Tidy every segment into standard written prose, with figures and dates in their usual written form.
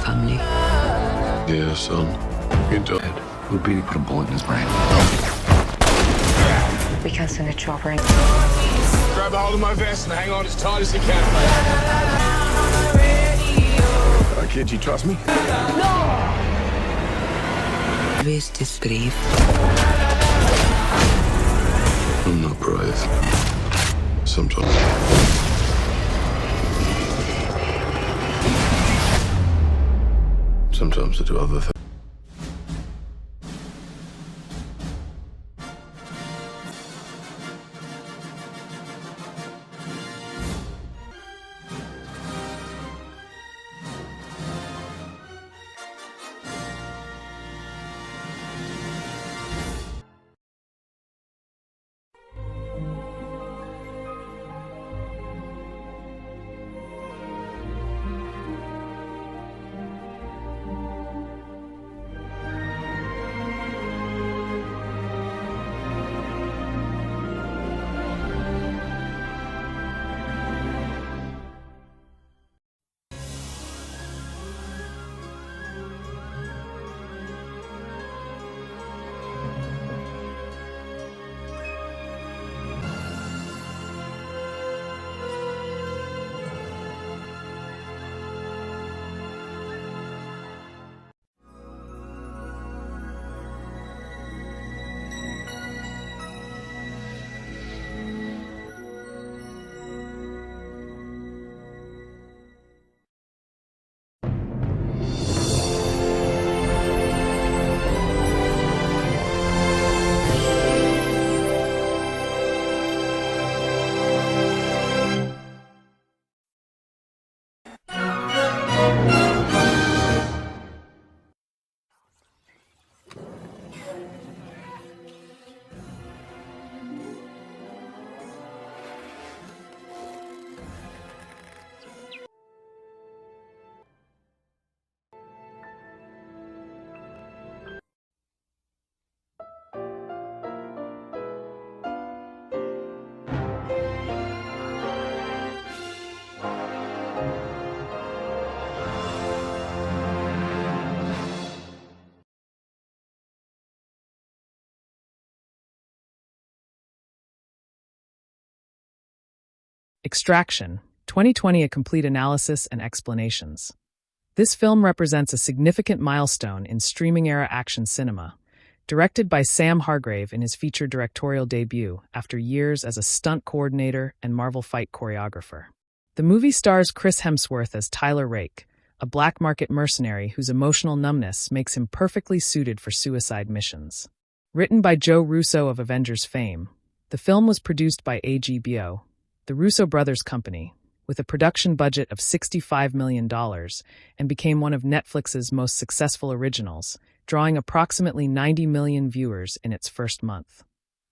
family. Dear son, you died. Would Billy put a bullet in his brain? We can't send a chopper in. Grab a hold of my vest and hang on as tight as you can. Kid, you trust me? Always disbelieve. I'm not brave. Sometimes. Sometimes I do other things. Extraction, 2020, a complete analysis and explanations. This film represents a significant milestone in streaming-era action cinema, directed by Sam Hargrave in his feature directorial debut after years as a stunt coordinator and Marvel fight choreographer. The movie stars Chris Hemsworth as Tyler Rake, a black market mercenary whose emotional numbness makes him perfectly suited for suicide missions. Written by Joe Russo of Avengers fame, the film was produced by HBO, the Russo brothers' company, with a production budget of $65 million, and became one of Netflix's most successful originals, drawing approximately 90 million viewers in its first month.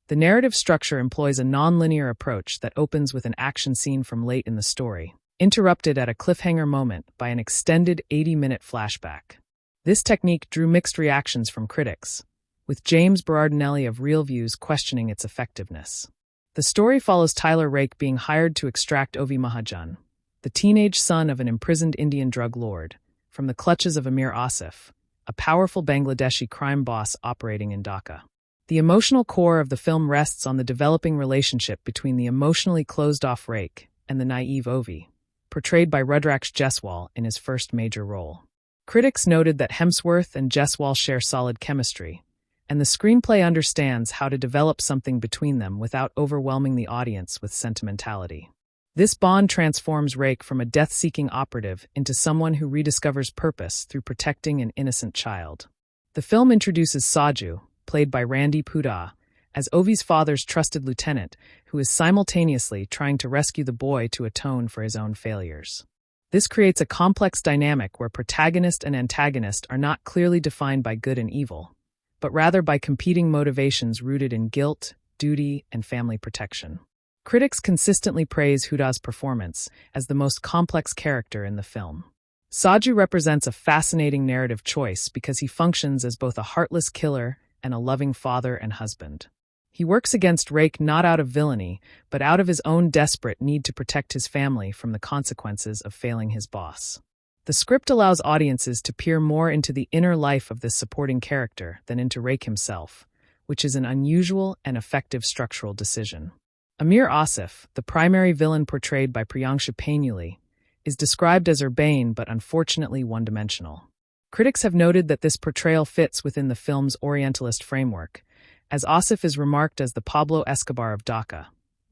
The narrative structure employs a non-linear approach that opens with an action scene from late in the story, interrupted at a cliffhanger moment by an extended 80-minute flashback. This technique drew mixed reactions from critics, with James Berardinelli of Real Views questioning its effectiveness. The story follows Tyler Rake being hired to extract Ovi Mahajan, the teenage son of an imprisoned Indian drug lord, from the clutches of Amir Asif, a powerful Bangladeshi crime boss operating in Dhaka. The emotional core of the film rests on the developing relationship between the emotionally closed-off Rake and the naive Ovi, portrayed by Rudraksh Jeswal in his first major role. Critics noted that Hemsworth and Jeswal share solid chemistry, and the screenplay understands how to develop something between them without overwhelming the audience with sentimentality. This bond transforms Rake from a death-seeking operative into someone who rediscovers purpose through protecting an innocent child. The film introduces Saju, played by Randy Poodah, as Ovi's father's trusted lieutenant, who is simultaneously trying to rescue the boy to atone for his own failures. This creates a complex dynamic where protagonist and antagonist are not clearly defined by good and evil, but rather by competing motivations rooted in guilt, duty, and family protection. Critics consistently praise Poodah's performance as the most complex character in the film. Saju represents a fascinating narrative choice because he functions as both a heartless killer and a loving father and husband. He works against Rake not out of villainy, but out of his own desperate need to protect his family from the consequences of failing his boss. The script allows audiences to peer more into the inner life of this supporting character than into Rake himself, which is an unusual and effective structural decision. Amir Asif, the primary villain portrayed by Priyangshu Painuli, is described as urbane but unfortunately one-dimensional. Critics have noted that this portrayal fits within the film's Orientalist framework, as Asif is remarked as the Pablo Escobar of Dhaka,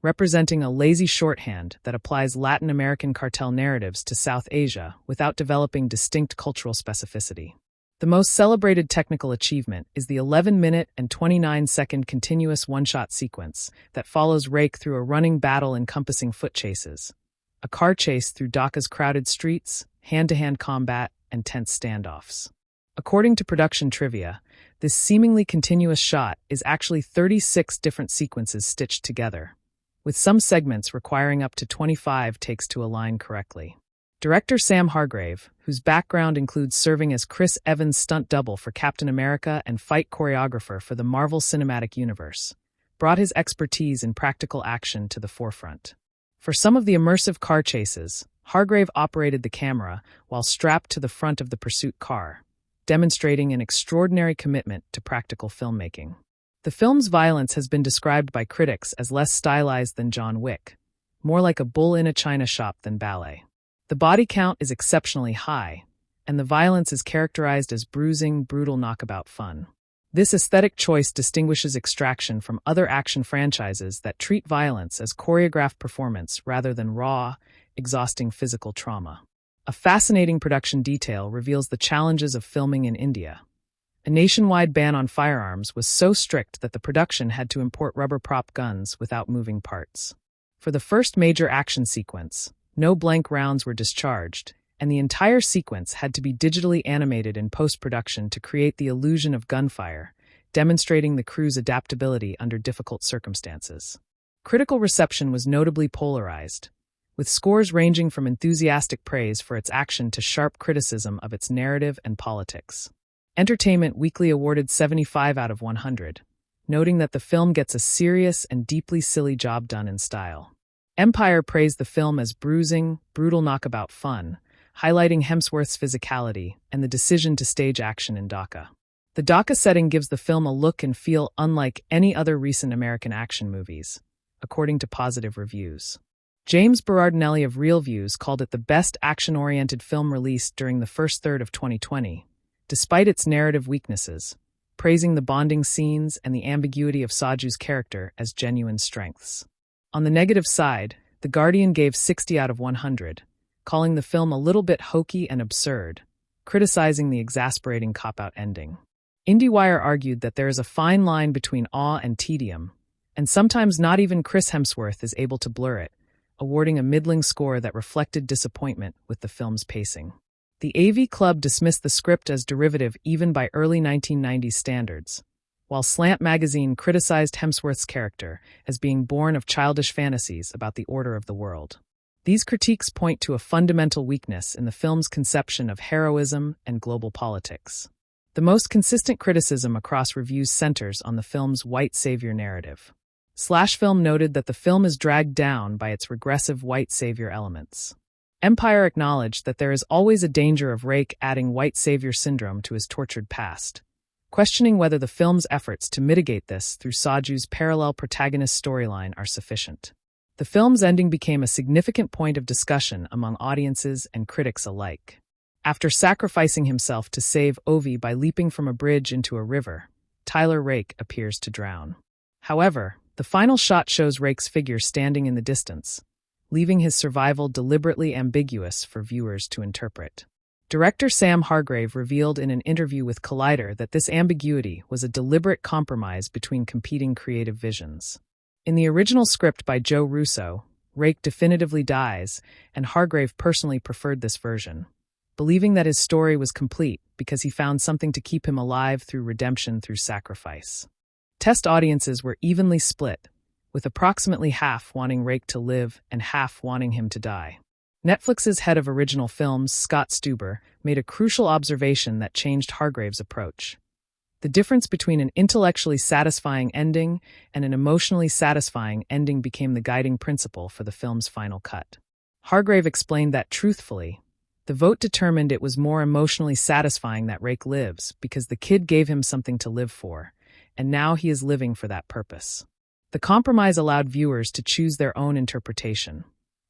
representing a lazy shorthand that applies Latin American cartel narratives to South Asia without developing distinct cultural specificity. The most celebrated technical achievement is the 11-minute and 29-second continuous one-shot sequence that follows Rake through a running battle encompassing foot chases, a car chase through Dhaka's crowded streets, hand-to-hand combat, and tense standoffs. According to production trivia, this seemingly continuous shot is actually 36 different sequences stitched together, with some segments requiring up to 25 takes to align correctly. Director Sam Hargrave, whose background includes serving as Chris Evans' stunt double for Captain America and fight choreographer for the Marvel Cinematic Universe, brought his expertise in practical action to the forefront. For some of the immersive car chases, Hargrave operated the camera while strapped to the front of the pursuit car, demonstrating an extraordinary commitment to practical filmmaking. The film's violence has been described by critics as less stylized than John Wick, more like a bull in a china shop than ballet. The body count is exceptionally high, and the violence is characterized as bruising, brutal knockabout fun. This aesthetic choice distinguishes Extraction from other action franchises that treat violence as choreographed performance rather than raw, exhausting physical trauma. A fascinating production detail reveals the challenges of filming in India. A nationwide ban on firearms was so strict that the production had to import rubber prop guns without moving parts. For the first major action sequence, no blank rounds were discharged, and the entire sequence had to be digitally animated in post-production to create the illusion of gunfire, demonstrating the crew's adaptability under difficult circumstances. Critical reception was notably polarized, with scores ranging from enthusiastic praise for its action to sharp criticism of its narrative and politics. Entertainment Weekly awarded 75 out of 100, noting that the film gets a serious and deeply silly job done in style. Empire praised the film as bruising, brutal knockabout fun, highlighting Hemsworth's physicality and the decision to stage action in Dhaka. The Dhaka setting gives the film a look and feel unlike any other recent American action movies, according to positive reviews. James Berardinelli of Real Views called it the best action-oriented film released during the first third of 2020, despite its narrative weaknesses, praising the bonding scenes and the ambiguity of Saju's character as genuine strengths. On the negative side, The Guardian gave 60 out of 100, calling the film a little bit hokey and absurd, criticizing the exasperating cop-out ending. IndieWire argued that there is a fine line between awe and tedium, and sometimes not even Chris Hemsworth is able to blur it, awarding a middling score that reflected disappointment with the film's pacing. The AV Club dismissed the script as derivative even by early 1990s standards, while Slant magazine criticized Hemsworth's character as being born of childish fantasies about the order of the world. These critiques point to a fundamental weakness in the film's conception of heroism and global politics. The most consistent criticism across reviews centers on the film's white savior narrative. Slashfilm noted that the film is dragged down by its regressive white savior elements. Empire acknowledged that there is always a danger of Rake adding white savior syndrome to his tortured past, questioning whether the film's efforts to mitigate this through Saju's parallel protagonist storyline are sufficient. The film's ending became a significant point of discussion among audiences and critics alike. After sacrificing himself to save Ovi by leaping from a bridge into a river, Tyler Rake appears to drown. However, the final shot shows Rake's figure standing in the distance, leaving his survival deliberately ambiguous for viewers to interpret. Director Sam Hargrave revealed in an interview with Collider that this ambiguity was a deliberate compromise between competing creative visions. In the original script by Joe Russo, Rake definitively dies, and Hargrave personally preferred this version, believing that his story was complete because he found something to keep him alive through redemption through sacrifice. Test audiences were evenly split, with approximately half wanting Rake to live and half wanting him to die. Netflix's head of original films, Scott Stuber, made a crucial observation that changed Hargrave's approach. The difference between an intellectually satisfying ending and an emotionally satisfying ending became the guiding principle for the film's final cut. Hargrave explained that, truthfully, The vote determined it was more emotionally satisfying that Rake lives because the kid gave him something to live for, and now he is living for that purpose. The compromise allowed viewers to choose their own interpretation.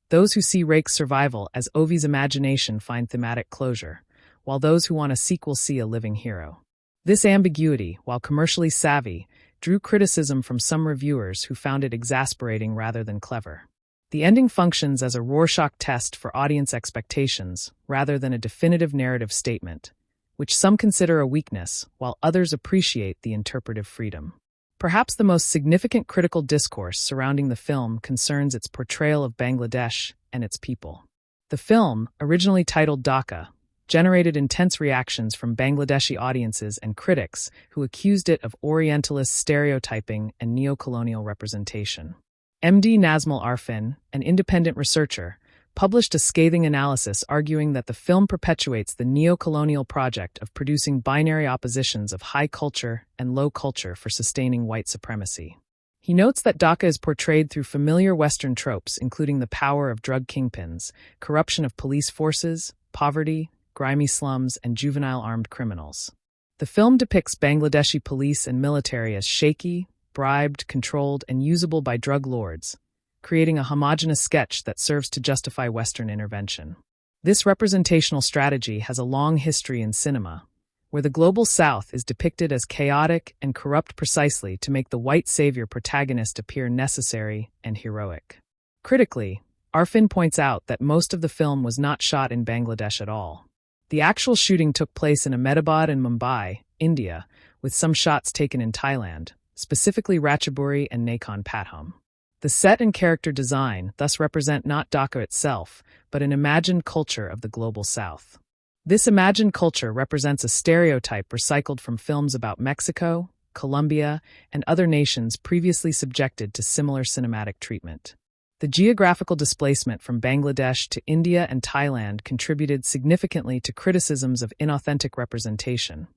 Those who see Rake's survival as Ovi's imagination find thematic closure, while those who want a sequel see a living hero. This ambiguity, while commercially savvy, drew criticism from some reviewers who found it exasperating rather than clever. The ending functions as a Rorschach test for audience expectations rather than a definitive narrative statement, which some consider a weakness, while others appreciate the interpretive freedom. Perhaps the most significant critical discourse surrounding the film concerns its portrayal of Bangladesh and its people. The film, originally titled Dhaka, generated intense reactions from Bangladeshi audiences and critics who accused it of Orientalist stereotyping and neo-colonial representation. MD Nazmul Arfin, an independent researcher, published a scathing analysis arguing that the film perpetuates the neo-colonial project of producing binary oppositions of high culture and low culture for sustaining white supremacy. He notes that Dhaka is portrayed through familiar Western tropes including the power of drug kingpins, corruption of police forces, poverty, grimy slums, and juvenile armed criminals. The film depicts Bangladeshi police and military as shaky, bribed, controlled, and usable by drug lords, creating a homogeneous sketch that serves to justify Western intervention. This representational strategy has a long history in cinema, where the global South is depicted as chaotic and corrupt precisely to make the white savior protagonist appear necessary and heroic. Critically, Arfin points out that most of the film was not shot in Bangladesh at all. The actual shooting took place in Ahmedabad and Mumbai, India, with some shots taken in Thailand, specifically Ratchaburi and Nakhon Pathom. The set and character design thus represent not Dhaka itself, but an imagined culture of the global South. This imagined culture represents a stereotype recycled from films about Mexico, Colombia, and other nations previously subjected to similar cinematic treatment. The geographical displacement from Bangladesh to India and Thailand contributed significantly to criticisms of inauthentic representation,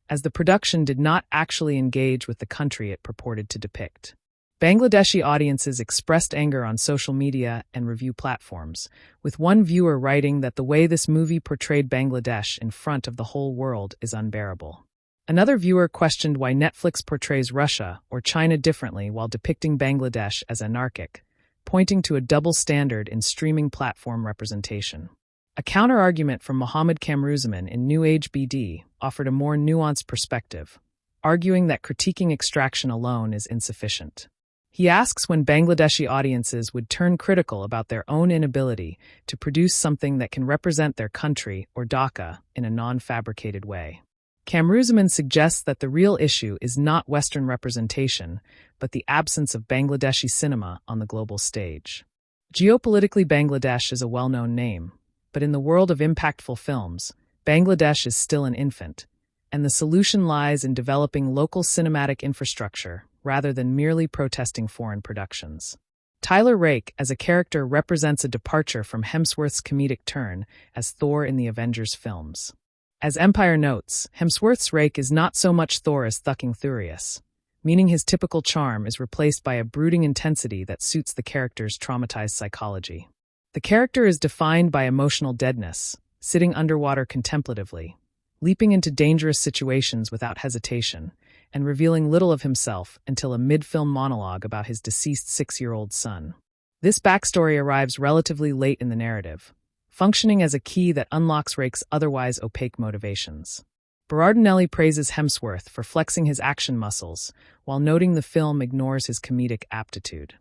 as the production did not actually engage with the country it purported to depict. Bangladeshi audiences expressed anger on social media and review platforms, with one viewer writing that the way this movie portrayed Bangladesh in front of the whole world is unbearable. Another viewer questioned why Netflix portrays Russia or China differently while depicting Bangladesh as anarchic, pointing to a double standard in streaming platform representation. A counter-argument from Mohammad Kamruzaman in New Age BD offered a more nuanced perspective, arguing that critiquing extraction alone is insufficient. He asks when Bangladeshi audiences would turn critical about their own inability to produce something that can represent their country or Dhaka in a non-fabricated way. Kamruzaman suggests that the real issue is not Western representation, but the absence of Bangladeshi cinema on the global stage. Geopolitically, Bangladesh is a well-known name, but in the world of impactful films, Bangladesh is still an infant, and the solution lies in developing local cinematic infrastructure rather than merely protesting foreign productions. Tyler Rake as a character represents a departure from Hemsworth's comedic turn as Thor in the Avengers films. As Empire notes, Hemsworth's Rake is not so much Thor as Thucking Thurius, meaning his typical charm is replaced by a brooding intensity that suits the character's traumatized psychology. The character is defined by emotional deadness, sitting underwater contemplatively, leaping into dangerous situations without hesitation, and revealing little of himself until a mid-film monologue about his deceased 6-year-old son. This backstory arrives relatively late in the narrative, functioning as a key that unlocks Rake's otherwise opaque motivations. Berardinelli praises Hemsworth for flexing his action muscles, while noting the film ignores his comedic aptitude.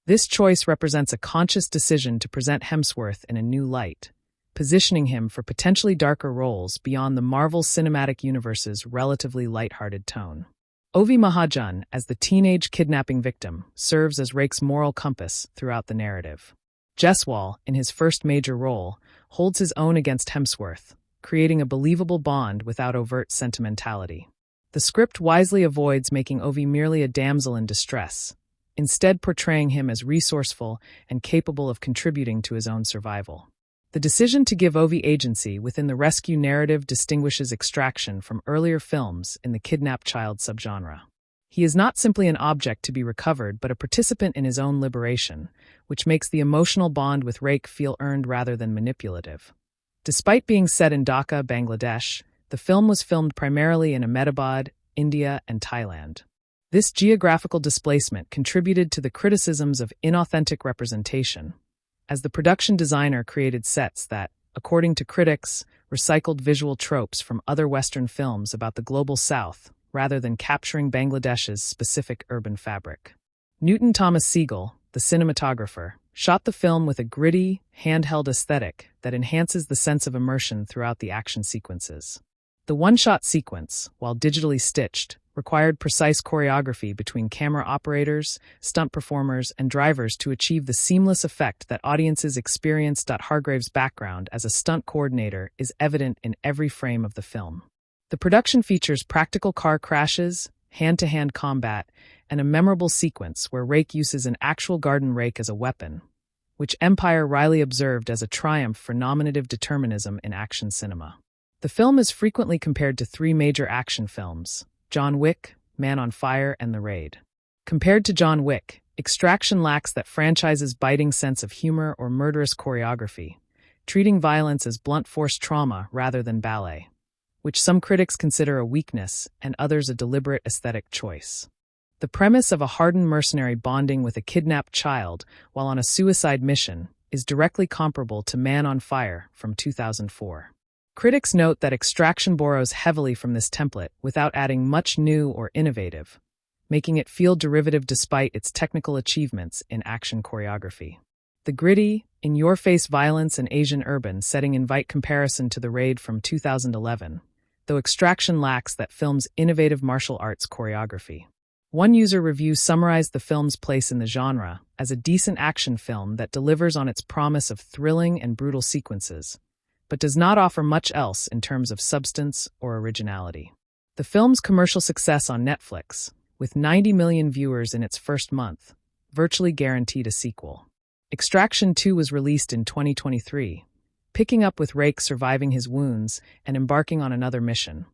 This choice represents a conscious decision to present Hemsworth in a new light, positioning him for potentially darker roles beyond the Marvel Cinematic Universe's relatively lighthearted tone. Ovi Mahajan, as the teenage kidnapping victim, serves as Rake's moral compass throughout the narrative. Jeswal, in his first major role, holds his own against Hemsworth, creating a believable bond without overt sentimentality. The script wisely avoids making Ovi merely a damsel in distress, instead portraying him as resourceful and capable of contributing to his own survival. The decision to give Ovi agency within the rescue narrative distinguishes Extraction from earlier films in the kidnapped child subgenre. He is not simply an object to be recovered, but a participant in his own liberation, which makes the emotional bond with Rake feel earned rather than manipulative. Despite being set in Dhaka, Bangladesh, the film was filmed primarily in Ahmedabad, India, and Thailand. This geographical displacement contributed to the criticisms of inauthentic representation, as the production designer created sets that, according to critics, recycled visual tropes from other Western films about the global South rather than capturing Bangladesh's specific urban fabric. Newton Thomas Siegel, the cinematographer, shot the film with a gritty, handheld aesthetic that enhances the sense of immersion throughout the action sequences. The one-shot sequence, while digitally stitched, required precise choreography between camera operators, stunt performers, and drivers to achieve the seamless effect that audiences experienced. Hargrave's background as a stunt coordinator is evident in every frame of the film. The production features practical car crashes, hand-to-hand combat, and a memorable sequence where Rake uses an actual garden rake as a weapon, which Empire Riley observed as a triumph for nominative determinism in action cinema. The film is frequently compared to three major action films: John Wick, Man on Fire, and The Raid. Compared to John Wick, Extraction lacks that franchise's biting sense of humor or murderous choreography, treating violence as blunt force trauma rather than ballet, which some critics consider a weakness and others a deliberate aesthetic choice. The premise of a hardened mercenary bonding with a kidnapped child while on a suicide mission is directly comparable to Man on Fire from 2004. Critics note that Extraction borrows heavily from this template without adding much new or innovative, making it feel derivative despite its technical achievements in action choreography. The gritty, in-your-face violence and Asian urban setting invite comparison to The Raid from 2011, though Extraction lacks that film's innovative martial arts choreography. One user review summarized the film's place in the genre as a decent action film that delivers on its promise of thrilling and brutal sequences, but does not offer much else in terms of substance or originality. The film's commercial success on Netflix, with 90 million viewers in its first month, virtually guaranteed a sequel. Extraction 2 was released in 2023, picking up with Rake surviving his wounds and embarking on another mission,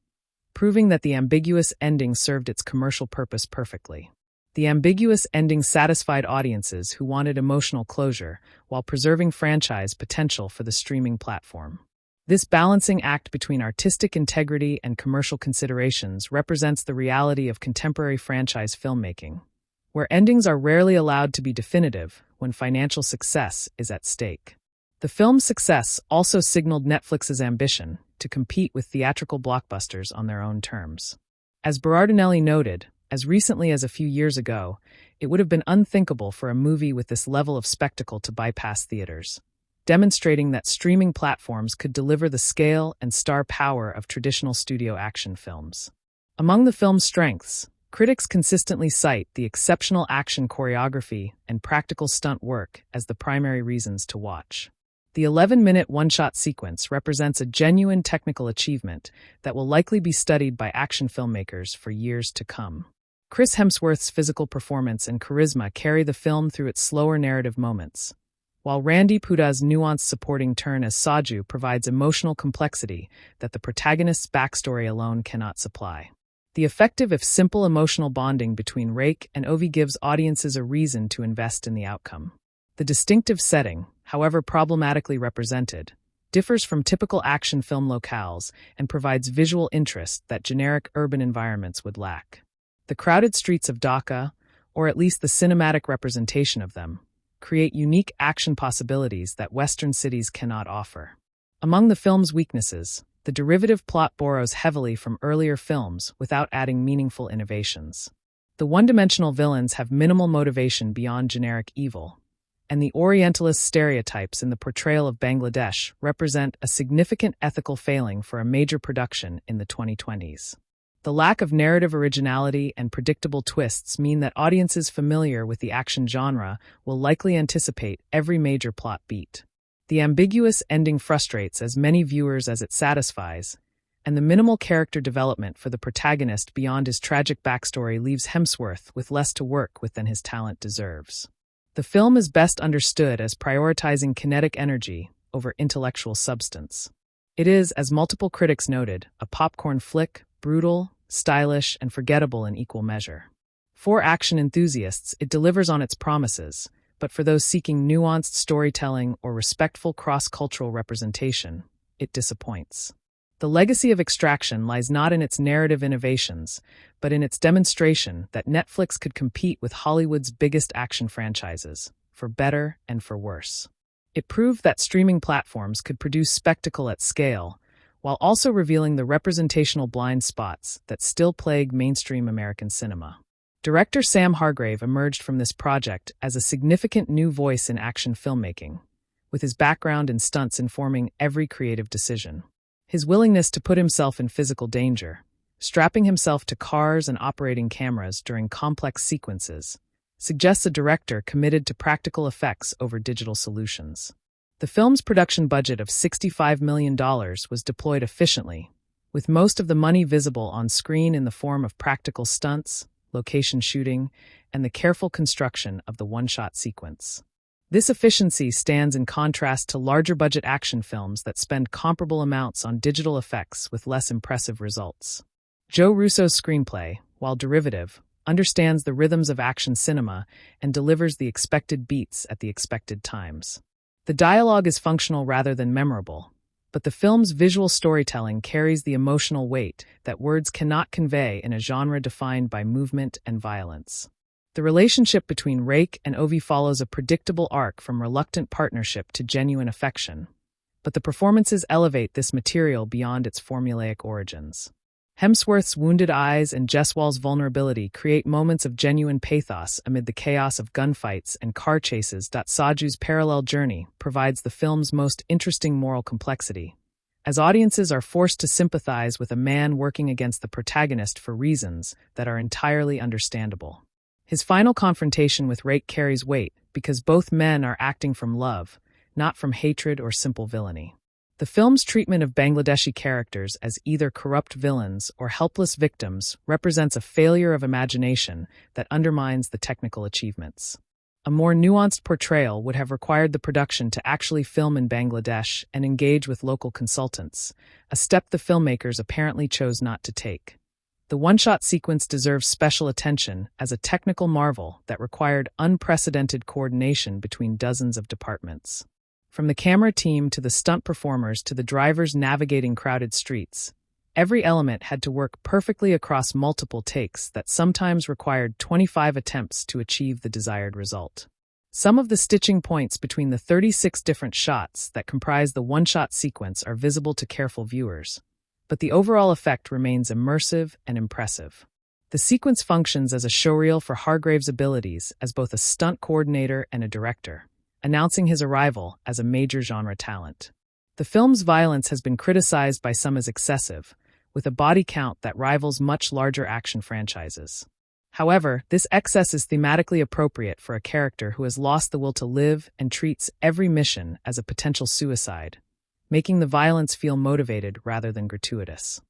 proving that the ambiguous ending served its commercial purpose perfectly. The ambiguous ending satisfied audiences who wanted emotional closure while preserving franchise potential for the streaming platform. This balancing act between artistic integrity and commercial considerations represents the reality of contemporary franchise filmmaking, where endings are rarely allowed to be definitive when financial success is at stake. The film's success also signaled Netflix's ambition to compete with theatrical blockbusters on their own terms. As Berardinelli noted, as recently as a few years ago, it would have been unthinkable for a movie with this level of spectacle to bypass theaters, demonstrating that streaming platforms could deliver the scale and star power of traditional studio action films. Among the film's strengths, critics consistently cite the exceptional action choreography and practical stunt work as the primary reasons to watch. The 11-minute one-shot sequence represents a genuine technical achievement that will likely be studied by action filmmakers for years to come. Chris Hemsworth's physical performance and charisma carry the film through its slower narrative moments, while Randy Pooda's nuanced supporting turn as Saju provides emotional complexity that the protagonist's backstory alone cannot supply. The effective if simple emotional bonding between Rake and Ovi gives audiences a reason to invest in the outcome. The distinctive setting, however problematically represented, differs from typical action film locales and provides visual interest that generic urban environments would lack. The crowded streets of Dhaka, or at least the cinematic representation of them, create unique action possibilities that Western cities cannot offer. Among the film's weaknesses, the derivative plot borrows heavily from earlier films without adding meaningful innovations. The one-dimensional villains have minimal motivation beyond generic evil, and the Orientalist stereotypes in the portrayal of Bangladesh represent a significant ethical failing for a major production in the 2020s. The lack of narrative originality and predictable twists mean that audiences familiar with the action genre will likely anticipate every major plot beat. The ambiguous ending frustrates as many viewers as it satisfies, and the minimal character development for the protagonist beyond his tragic backstory leaves Hemsworth with less to work with than his talent deserves. The film is best understood as prioritizing kinetic energy over intellectual substance. It is, as multiple critics noted, a popcorn flick, brutal, stylish, and forgettable in equal measure. For action enthusiasts, it delivers on its promises, but for those seeking nuanced storytelling or respectful cross-cultural representation, it disappoints. The legacy of Extraction lies not in its narrative innovations, but in its demonstration that Netflix could compete with Hollywood's biggest action franchises, for better and for worse. It proved that streaming platforms could produce spectacle at scale, while also revealing the representational blind spots that still plague mainstream American cinema. Director Sam Hargrave emerged from this project as a significant new voice in action filmmaking, with his background in stunts informing every creative decision. His willingness to put himself in physical danger, strapping himself to cars and operating cameras during complex sequences, suggests a director committed to practical effects over digital solutions. The film's production budget of $65 million was deployed efficiently, with most of the money visible on screen in the form of practical stunts, location shooting, and the careful construction of the one-shot sequence. This efficiency stands in contrast to larger-budget action films that spend comparable amounts on digital effects with less impressive results. Joe Russo's screenplay, while derivative, understands the rhythms of action cinema and delivers the expected beats at the expected times. The dialogue is functional rather than memorable, but the film's visual storytelling carries the emotional weight that words cannot convey in a genre defined by movement and violence. The relationship between Rake and Ovi follows a predictable arc from reluctant partnership to genuine affection, but the performances elevate this material beyond its formulaic origins. Hemsworth's wounded eyes and Jeswall's vulnerability create moments of genuine pathos amid the chaos of gunfights and car chases. Saju's parallel journey provides the film's most interesting moral complexity, as audiences are forced to sympathize with a man working against the protagonist for reasons that are entirely understandable. His final confrontation with Rake carries weight because both men are acting from love, not from hatred or simple villainy. The film's treatment of Bangladeshi characters as either corrupt villains or helpless victims represents a failure of imagination that undermines the technical achievements. A more nuanced portrayal would have required the production to actually film in Bangladesh and engage with local consultants, a step the filmmakers apparently chose not to take. The one-shot sequence deserves special attention as a technical marvel that required unprecedented coordination between dozens of departments. From the camera team to the stunt performers to the drivers navigating crowded streets, every element had to work perfectly across multiple takes that sometimes required 25 attempts to achieve the desired result. Some of the stitching points between the 36 different shots that comprise the one-shot sequence are visible to careful viewers, but the overall effect remains immersive and impressive. The sequence functions as a showreel for Hargrave's abilities as both a stunt coordinator and a director, announcing his arrival as a major genre talent. The film's violence has been criticized by some as excessive, with a body count that rivals much larger action franchises. However, this excess is thematically appropriate for a character who has lost the will to live and treats every mission as a potential suicide, making the violence feel motivated rather than gratuitous.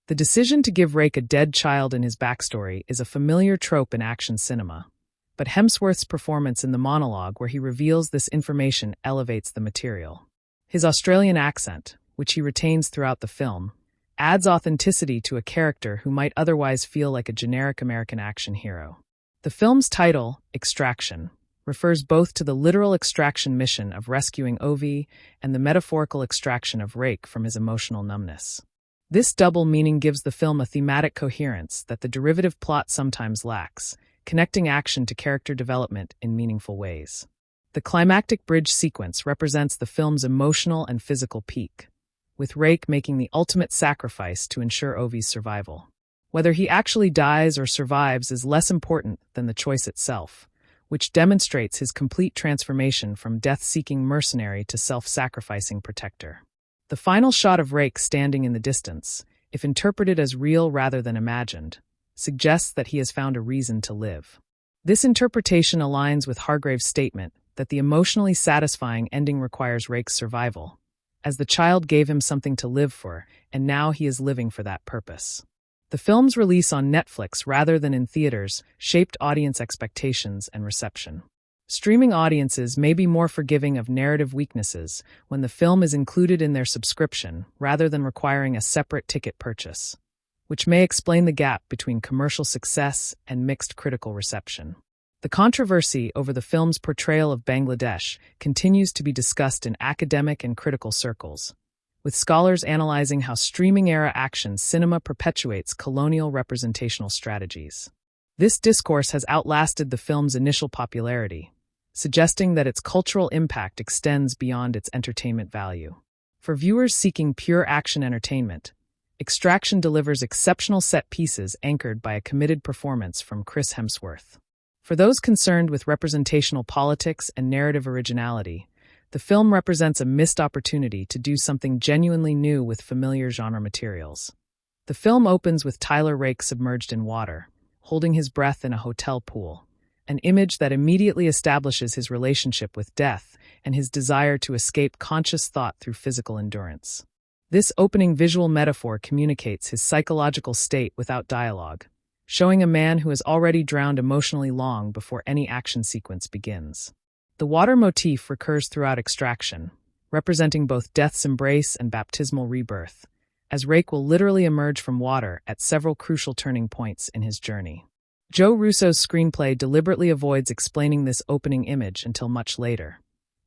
The decision to give Rake a dead child in his backstory is a familiar trope in action cinema, but Hemsworth's performance in the monologue where he reveals this information elevates the material. His Australian accent, which he retains throughout the film, adds authenticity to a character who might otherwise feel like a generic American action hero. The film's title, Extraction, refers both to the literal extraction mission of rescuing Ovi and the metaphorical extraction of Rake from his emotional numbness. This double meaning gives the film a thematic coherence that the derivative plot sometimes lacks, connecting action to character development in meaningful ways. The climactic bridge sequence represents the film's emotional and physical peak, with Rake making the ultimate sacrifice to ensure Ovi's survival. Whether he actually dies or survives is less important than the choice itself, which demonstrates his complete transformation from death-seeking mercenary to self-sacrificing protector. The final shot of Rake standing in the distance, if interpreted as real rather than imagined, suggests that he has found a reason to live. This interpretation aligns with Hargrave's statement that the emotionally satisfying ending requires Rake's survival, as the child gave him something to live for, and now he is living for that purpose. The film's release on Netflix rather than in theaters shaped audience expectations and reception. Streaming audiences may be more forgiving of narrative weaknesses when the film is included in their subscription rather than requiring a separate ticket purchase, which may explain the gap between commercial success and mixed critical reception. The controversy over the film's portrayal of Bangladesh continues to be discussed in academic and critical circles, with scholars analyzing how streaming-era action cinema perpetuates colonial representational strategies. This discourse has outlasted the film's initial popularity, suggesting that its cultural impact extends beyond its entertainment value. For viewers seeking pure action entertainment, Extraction delivers exceptional set pieces anchored by a committed performance from Chris Hemsworth. For those concerned with representational politics and narrative originality, the film represents a missed opportunity to do something genuinely new with familiar genre materials. The film opens with Tyler Rake submerged in water, holding his breath in a hotel pool, an image that immediately establishes his relationship with death and his desire to escape conscious thought through physical endurance. This opening visual metaphor communicates his psychological state without dialogue, showing a man who has already drowned emotionally long before any action sequence begins. The water motif recurs throughout Extraction, representing both death's embrace and baptismal rebirth, as Rake will literally emerge from water at several crucial turning points in his journey. Joe Russo's screenplay deliberately avoids explaining this opening image until much later,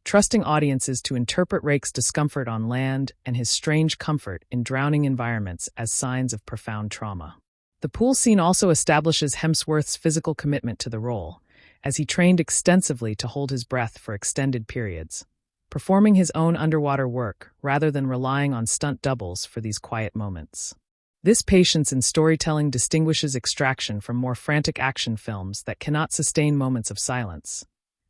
trusting audiences to interpret Rake's discomfort on land and his strange comfort in drowning environments as signs of profound trauma. The pool scene also establishes Hemsworth's physical commitment to the role, as he trained extensively to hold his breath for extended periods, performing his own underwater work rather than relying on stunt doubles for these quiet moments. This patience in storytelling distinguishes Extraction from more frantic action films that cannot sustain moments of silence,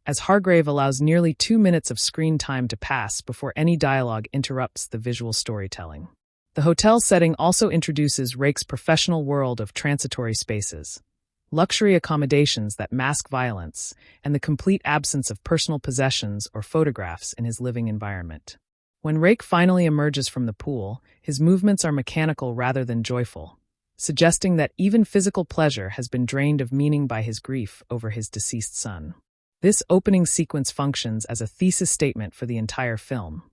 as Hargrave allows nearly 2 minutes of screen time to pass before any dialogue interrupts the visual storytelling. The hotel setting also introduces Rake's professional world of transitory spaces, luxury accommodations that mask violence, and the complete absence of personal possessions or photographs in his living environment. When Rake finally emerges from the pool, his movements are mechanical rather than joyful, suggesting that even physical pleasure has been drained of meaning by his grief over his deceased son. This opening sequence functions as a thesis statement for the entire film,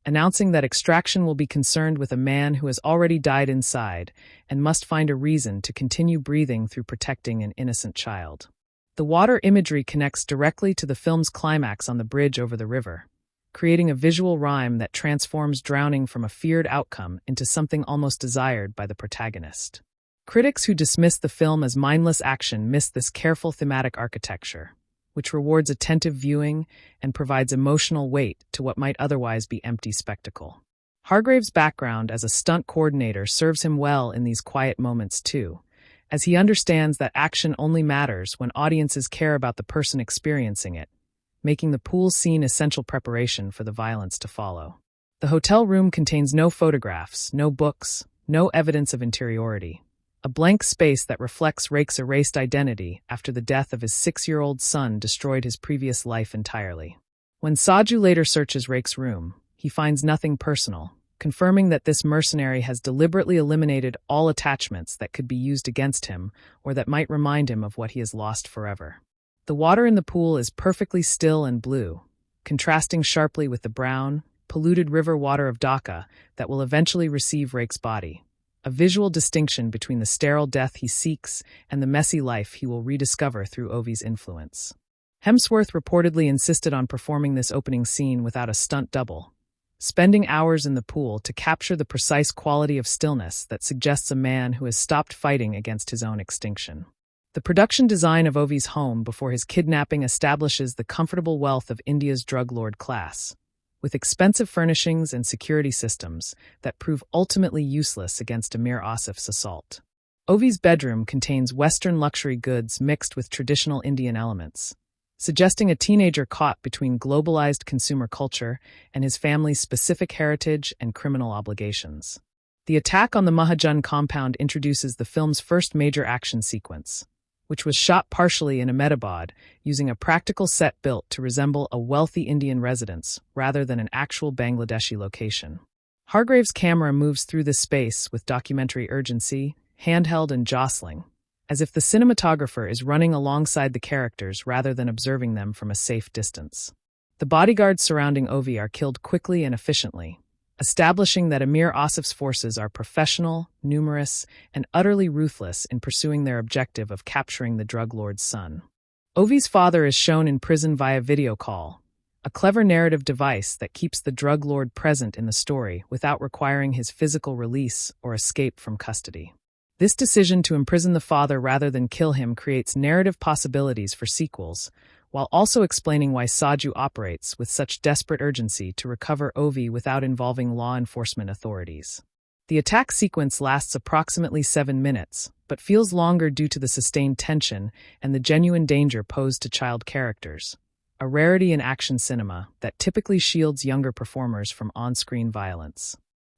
announcing that Extraction will be concerned with a man who has already died inside and must find a reason to continue breathing through protecting an innocent child. The water imagery connects directly to the film's climax on the bridge over the river, creating a visual rhyme that transforms drowning from a feared outcome into something almost desired by the protagonist. Critics who dismiss the film as mindless action miss this careful thematic architecture, which rewards attentive viewing and provides emotional weight to what might otherwise be empty spectacle. Hargrave's background as a stunt coordinator serves him well in these quiet moments too, as he understands that action only matters when audiences care about the person experiencing it, making the pool scene essential preparation for the violence to follow. The hotel room contains no photographs, no books, no evidence of interiority, a blank space that reflects Rake's erased identity after the death of his 6-year-old son destroyed his previous life entirely. When Saju later searches Rake's room, he finds nothing personal, confirming that this mercenary has deliberately eliminated all attachments that could be used against him or that might remind him of what he has lost forever. The water in the pool is perfectly still and blue, contrasting sharply with the brown, polluted river water of Dhaka that will eventually receive Rake's body, a visual distinction between the sterile death he seeks and the messy life he will rediscover through Ovi's influence. Hemsworth reportedly insisted on performing this opening scene without a stunt double, spending hours in the pool to capture the precise quality of stillness that suggests a man who has stopped fighting against his own extinction. The production design of Ovi's home before his kidnapping establishes the comfortable wealth of India's drug lord class, with expensive furnishings and security systems that prove ultimately useless against Amir Asif's assault. Ovi's bedroom contains Western luxury goods mixed with traditional Indian elements, suggesting a teenager caught between globalized consumer culture and his family's specific heritage and criminal obligations. The attack on the Mahajun compound introduces the film's first major action sequence, which was shot partially in Ahmedabad using a practical set built to resemble a wealthy Indian residence rather than an actual Bangladeshi location. Hargrave's camera moves through this space with documentary urgency, handheld and jostling, as if the cinematographer is running alongside the characters rather than observing them from a safe distance. The bodyguards surrounding Ovi are killed quickly and efficiently, establishing that Amir Asif's forces are professional, numerous, and utterly ruthless in pursuing their objective of capturing the drug lord's son. Ovi's father is shown in prison via video call, a clever narrative device that keeps the drug lord present in the story without requiring his physical release or escape from custody. This decision to imprison the father rather than kill him creates narrative possibilities for sequels, while also explaining why Saju operates with such desperate urgency to recover Ovi without involving law enforcement authorities. The attack sequence lasts approximately 7 minutes, but feels longer due to the sustained tension and the genuine danger posed to child characters, a rarity in action cinema that typically shields younger performers from on-screen violence.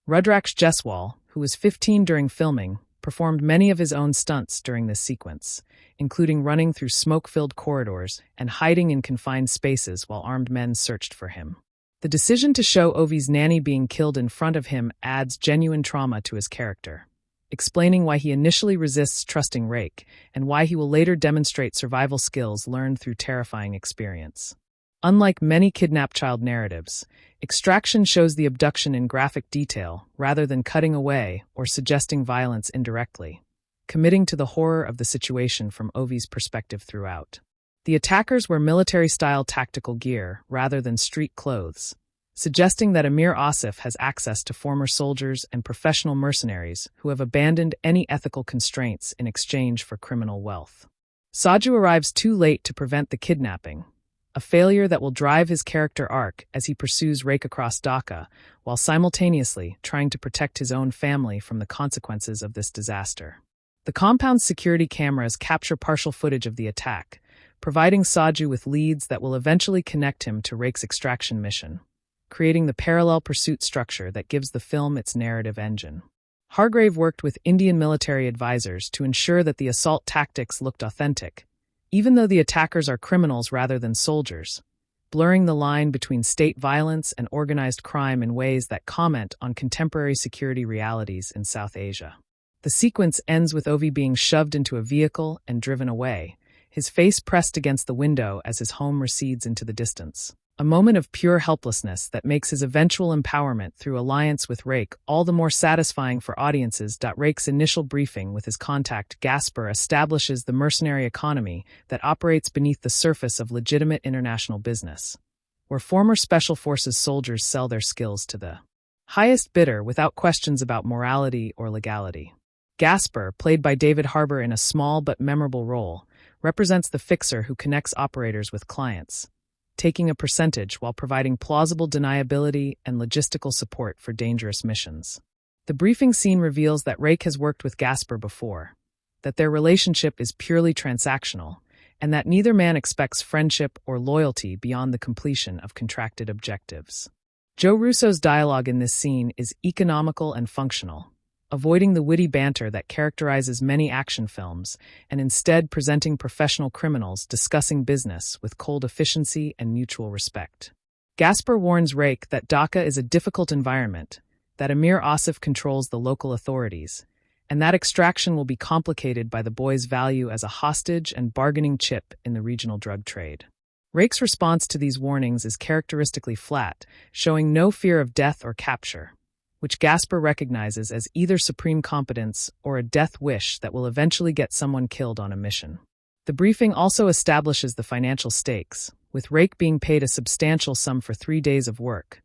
Rudraksh Jeswal, who was 15 during filming, performed many of his own stunts during this sequence, including running through smoke-filled corridors and hiding in confined spaces while armed men searched for him. The decision to show Ovi's nanny being killed in front of him adds genuine trauma to his character, explaining why he initially resists trusting Rake and why he will later demonstrate survival skills learned through terrifying experience. Unlike many kidnapped child narratives, Extraction shows the abduction in graphic detail rather than cutting away or suggesting violence indirectly, committing to the horror of the situation from Ovi's perspective throughout. The attackers wear military-style tactical gear rather than street clothes, suggesting that Amir Asif has access to former soldiers and professional mercenaries who have abandoned any ethical constraints in exchange for criminal wealth. Saju arrives too late to prevent the kidnapping, a failure that will drive his character arc as he pursues Rake across Dhaka, while simultaneously trying to protect his own family from the consequences of this disaster. The compound's security cameras capture partial footage of the attack, providing Saju with leads that will eventually connect him to Rake's extraction mission, creating the parallel pursuit structure that gives the film its narrative engine. Hargrave worked with Indian military advisors to ensure that the assault tactics looked authentic, even though the attackers are criminals rather than soldiers, blurring the line between state violence and organized crime in ways that comment on contemporary security realities in South Asia. The sequence ends with Ovi being shoved into a vehicle and driven away, his face pressed against the window as his home recedes into the distance. A moment of pure helplessness that makes his eventual empowerment through alliance with Rake all the more satisfying for audiences. Rake's initial briefing with his contact Gasper establishes the mercenary economy that operates beneath the surface of legitimate international business, where former Special Forces soldiers sell their skills to the highest bidder without questions about morality or legality. Gasper, played by David Harbour in a small but memorable role, represents the fixer who connects operators with clients, taking a percentage while providing plausible deniability and logistical support for dangerous missions. The briefing scene reveals that Rake has worked with Gasper before, that their relationship is purely transactional, and that neither man expects friendship or loyalty beyond the completion of contracted objectives. Joe Russo's dialogue in this scene is economical and functional, avoiding the witty banter that characterizes many action films and instead presenting professional criminals discussing business with cold efficiency and mutual respect. Gasper warns Rake that Dhaka is a difficult environment, that Amir Asif controls the local authorities, and that extraction will be complicated by the boy's value as a hostage and bargaining chip in the regional drug trade. Rake's response to these warnings is characteristically flat, showing no fear of death or capture, which Gasper recognizes as either supreme competence or a death wish that will eventually get someone killed on a mission. The briefing also establishes the financial stakes, with Rake being paid a substantial sum for 3 days of work,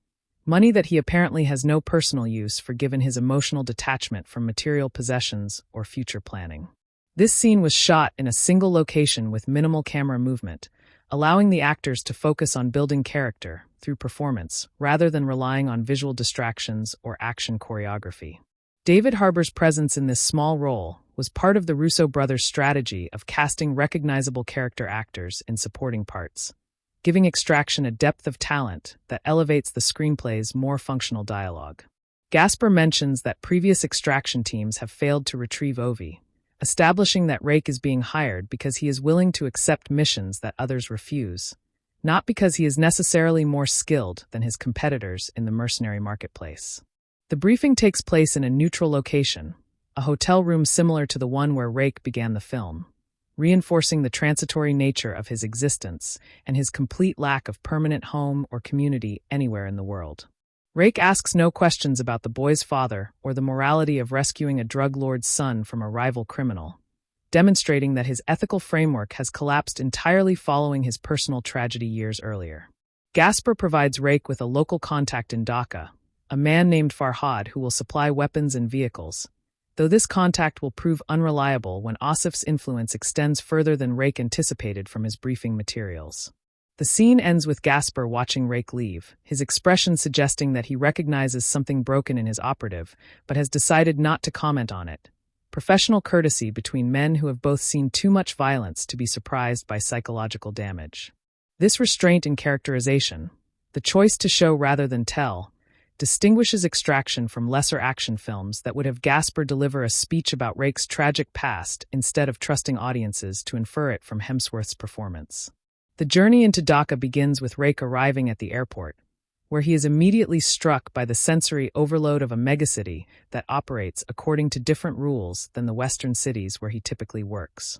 money that he apparently has no personal use for given his emotional detachment from material possessions or future planning. This scene was shot in a single location with minimal camera movement, allowing the actors to focus on building character through performance rather than relying on visual distractions or action choreography. David Harbour's presence in this small role was part of the Russo brothers' strategy of casting recognizable character actors in supporting parts, giving Extraction a depth of talent that elevates the screenplay's more functional dialogue. Gasper mentions that previous Extraction teams have failed to retrieve Ovi, establishing that Rake is being hired because he is willing to accept missions that others refuse, not because he is necessarily more skilled than his competitors in the mercenary marketplace. The briefing takes place in a neutral location, a hotel room similar to the one where Rake began the film, reinforcing the transitory nature of his existence and his complete lack of permanent home or community anywhere in the world. Rake asks no questions about the boy's father or the morality of rescuing a drug lord's son from a rival criminal, demonstrating that his ethical framework has collapsed entirely following his personal tragedy years earlier. Gasper provides Rake with a local contact in Dhaka, a man named Farhad who will supply weapons and vehicles, though this contact will prove unreliable when Asif's influence extends further than Rake anticipated from his briefing materials. The scene ends with Gasper watching Rake leave, his expression suggesting that he recognizes something broken in his operative, but has decided not to comment on it. Professional courtesy between men who have both seen too much violence to be surprised by psychological damage. This restraint in characterization, the choice to show rather than tell, distinguishes Extraction from lesser action films that would have Gasper deliver a speech about Rake's tragic past instead of trusting audiences to infer it from Hemsworth's performance. The journey into Dhaka begins with Rake arriving at the airport, where he is immediately struck by the sensory overload of a megacity that operates according to different rules than the Western cities where he typically works.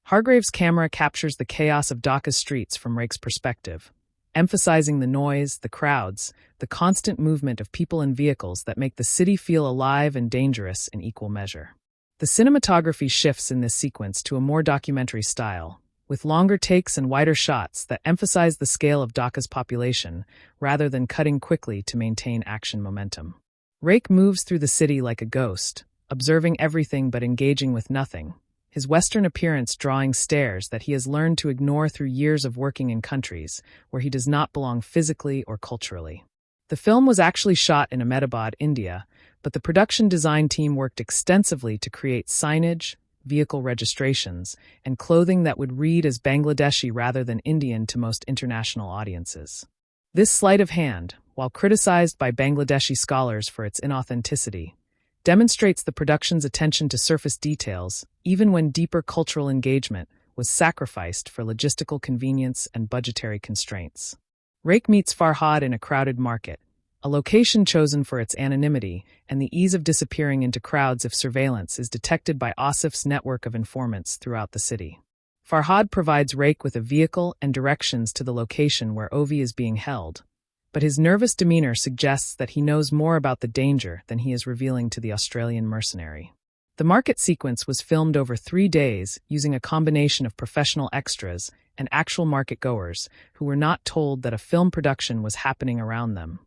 Hargrave's camera captures the chaos of Dhaka's streets from Rake's perspective, emphasizing the noise, the crowds, the constant movement of people and vehicles that make the city feel alive and dangerous in equal measure. The cinematography shifts in this sequence to a more documentary style, with longer takes and wider shots that emphasize the scale of Dhaka's population rather than cutting quickly to maintain action momentum. Rake moves through the city like a ghost, observing everything but engaging with nothing, his Western appearance drawing stares that he has learned to ignore through years of working in countries where he does not belong physically or culturally. The film was actually shot in Ahmedabad, India, but the production design team worked extensively to create signage, vehicle registrations, and clothing that would read as Bangladeshi rather than Indian to most international audiences. This sleight of hand, while criticized by Bangladeshi scholars for its inauthenticity, demonstrates the production's attention to surface details, even when deeper cultural engagement was sacrificed for logistical convenience and budgetary constraints. Rake meets Farhad in a crowded market, a location chosen for its anonymity and the ease of disappearing into crowds if surveillance is detected by Asif's network of informants throughout the city. Farhad provides Rake with a vehicle and directions to the location where Ovi is being held, but his nervous demeanor suggests that he knows more about the danger than he is revealing to the Australian mercenary. The market sequence was filmed over 3 days using a combination of professional extras and actual market-goers who were not told that a film production was happening around them,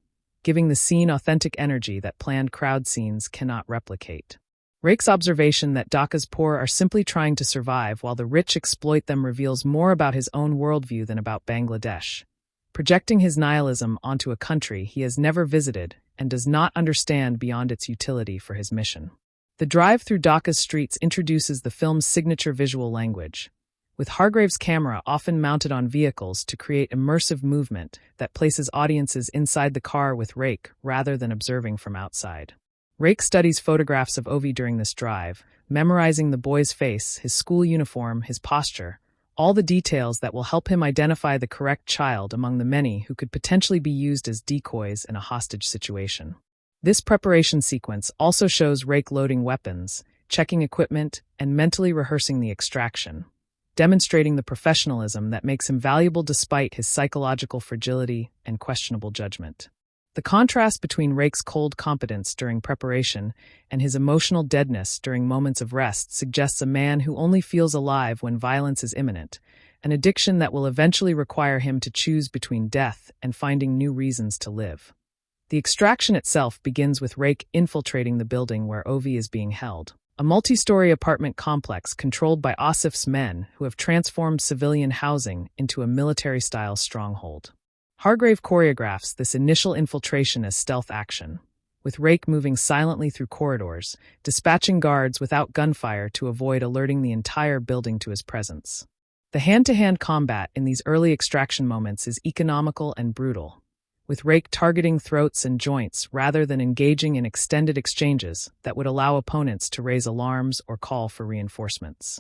giving the scene authentic energy that planned crowd scenes cannot replicate. Rake's observation that Dhaka's poor are simply trying to survive while the rich exploit them reveals more about his own worldview than about Bangladesh, projecting his nihilism onto a country he has never visited and does not understand beyond its utility for his mission. The drive through Dhaka's streets introduces the film's signature visual language, with Hargrave's camera often mounted on vehicles to create immersive movement that places audiences inside the car with Rake rather than observing from outside. Rake studies photographs of Ovi during this drive, memorizing the boy's face, his school uniform, his posture, all the details that will help him identify the correct child among the many who could potentially be used as decoys in a hostage situation. This preparation sequence also shows Rake loading weapons, checking equipment, and mentally rehearsing the extraction, demonstrating the professionalism that makes him valuable despite his psychological fragility and questionable judgment. The contrast between Rake's cold competence during preparation and his emotional deadness during moments of rest suggests a man who only feels alive when violence is imminent, an addiction that will eventually require him to choose between death and finding new reasons to live. The extraction itself begins with Rake infiltrating the building where Ovi is being held, a multi-story apartment complex controlled by Asif's men who have transformed civilian housing into a military-style stronghold. Hargrave choreographs this initial infiltration as stealth action, with Rake moving silently through corridors, dispatching guards without gunfire to avoid alerting the entire building to his presence. The hand-to-hand combat in these early extraction moments is economical and brutal, with Rake targeting throats and joints rather than engaging in extended exchanges that would allow opponents to raise alarms or call for reinforcements.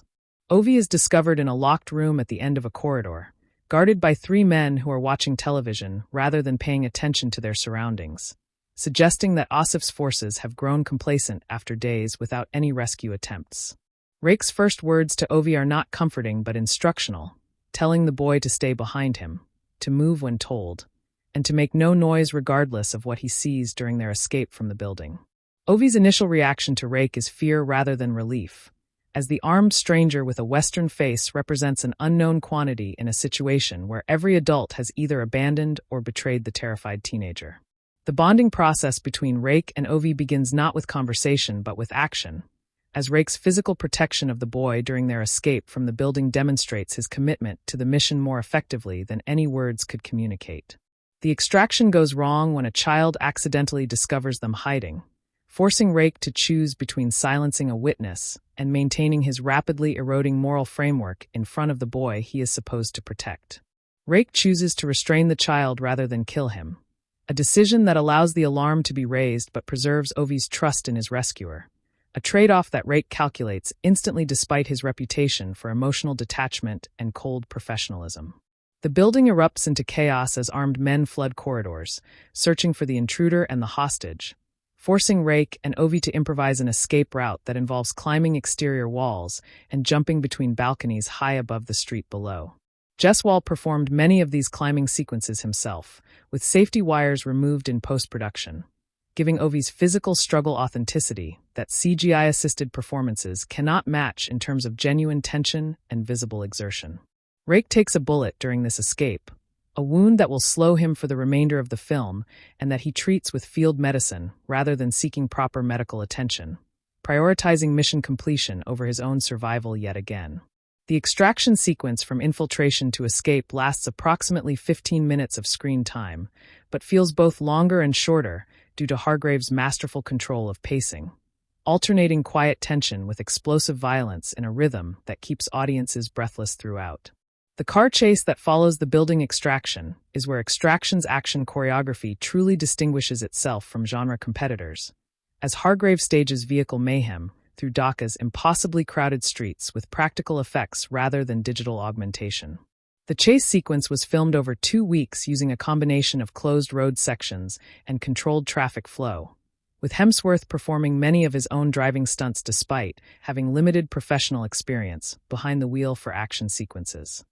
Ovi is discovered in a locked room at the end of a corridor, guarded by 3 men who are watching television rather than paying attention to their surroundings, suggesting that Asif's forces have grown complacent after days without any rescue attempts. Rake's first words to Ovi are not comforting but instructional, telling the boy to stay behind him, to move when told, and to make no noise regardless of what he sees during their escape from the building. Ovi's initial reaction to Rake is fear rather than relief, as the armed stranger with a Western face represents an unknown quantity in a situation where every adult has either abandoned or betrayed the terrified teenager. The bonding process between Rake and Ovi begins not with conversation but with action, as Rake's physical protection of the boy during their escape from the building demonstrates his commitment to the mission more effectively than any words could communicate. The extraction goes wrong when a child accidentally discovers them hiding, forcing Rake to choose between silencing a witness and maintaining his rapidly eroding moral framework in front of the boy he is supposed to protect. Rake chooses to restrain the child rather than kill him, a decision that allows the alarm to be raised but preserves Ovi's trust in his rescuer, a trade-off that Rake calculates instantly despite his reputation for emotional detachment and cold professionalism. The building erupts into chaos as armed men flood corridors, searching for the intruder and the hostage, forcing Rake and Ovi to improvise an escape route that involves climbing exterior walls and jumping between balconies high above the street below. Jess Wall performed many of these climbing sequences himself, with safety wires removed in post-production, giving Ovi's physical struggle authenticity that CGI-assisted performances cannot match in terms of genuine tension and visible exertion. Rake takes a bullet during this escape, a wound that will slow him for the remainder of the film and that he treats with field medicine rather than seeking proper medical attention, prioritizing mission completion over his own survival yet again. The extraction sequence from infiltration to escape lasts approximately 15 minutes of screen time, but feels both longer and shorter due to Hargrave's masterful control of pacing, alternating quiet tension with explosive violence in a rhythm that keeps audiences breathless throughout. The car chase that follows the building extraction is where Extraction's action choreography truly distinguishes itself from genre competitors, as Hargrave stages vehicle mayhem through Dhaka's impossibly crowded streets with practical effects rather than digital augmentation. The chase sequence was filmed over 2 weeks using a combination of closed road sections and controlled traffic flow, with Hemsworth performing many of his own driving stunts despite having limited professional experience behind the wheel for action sequences.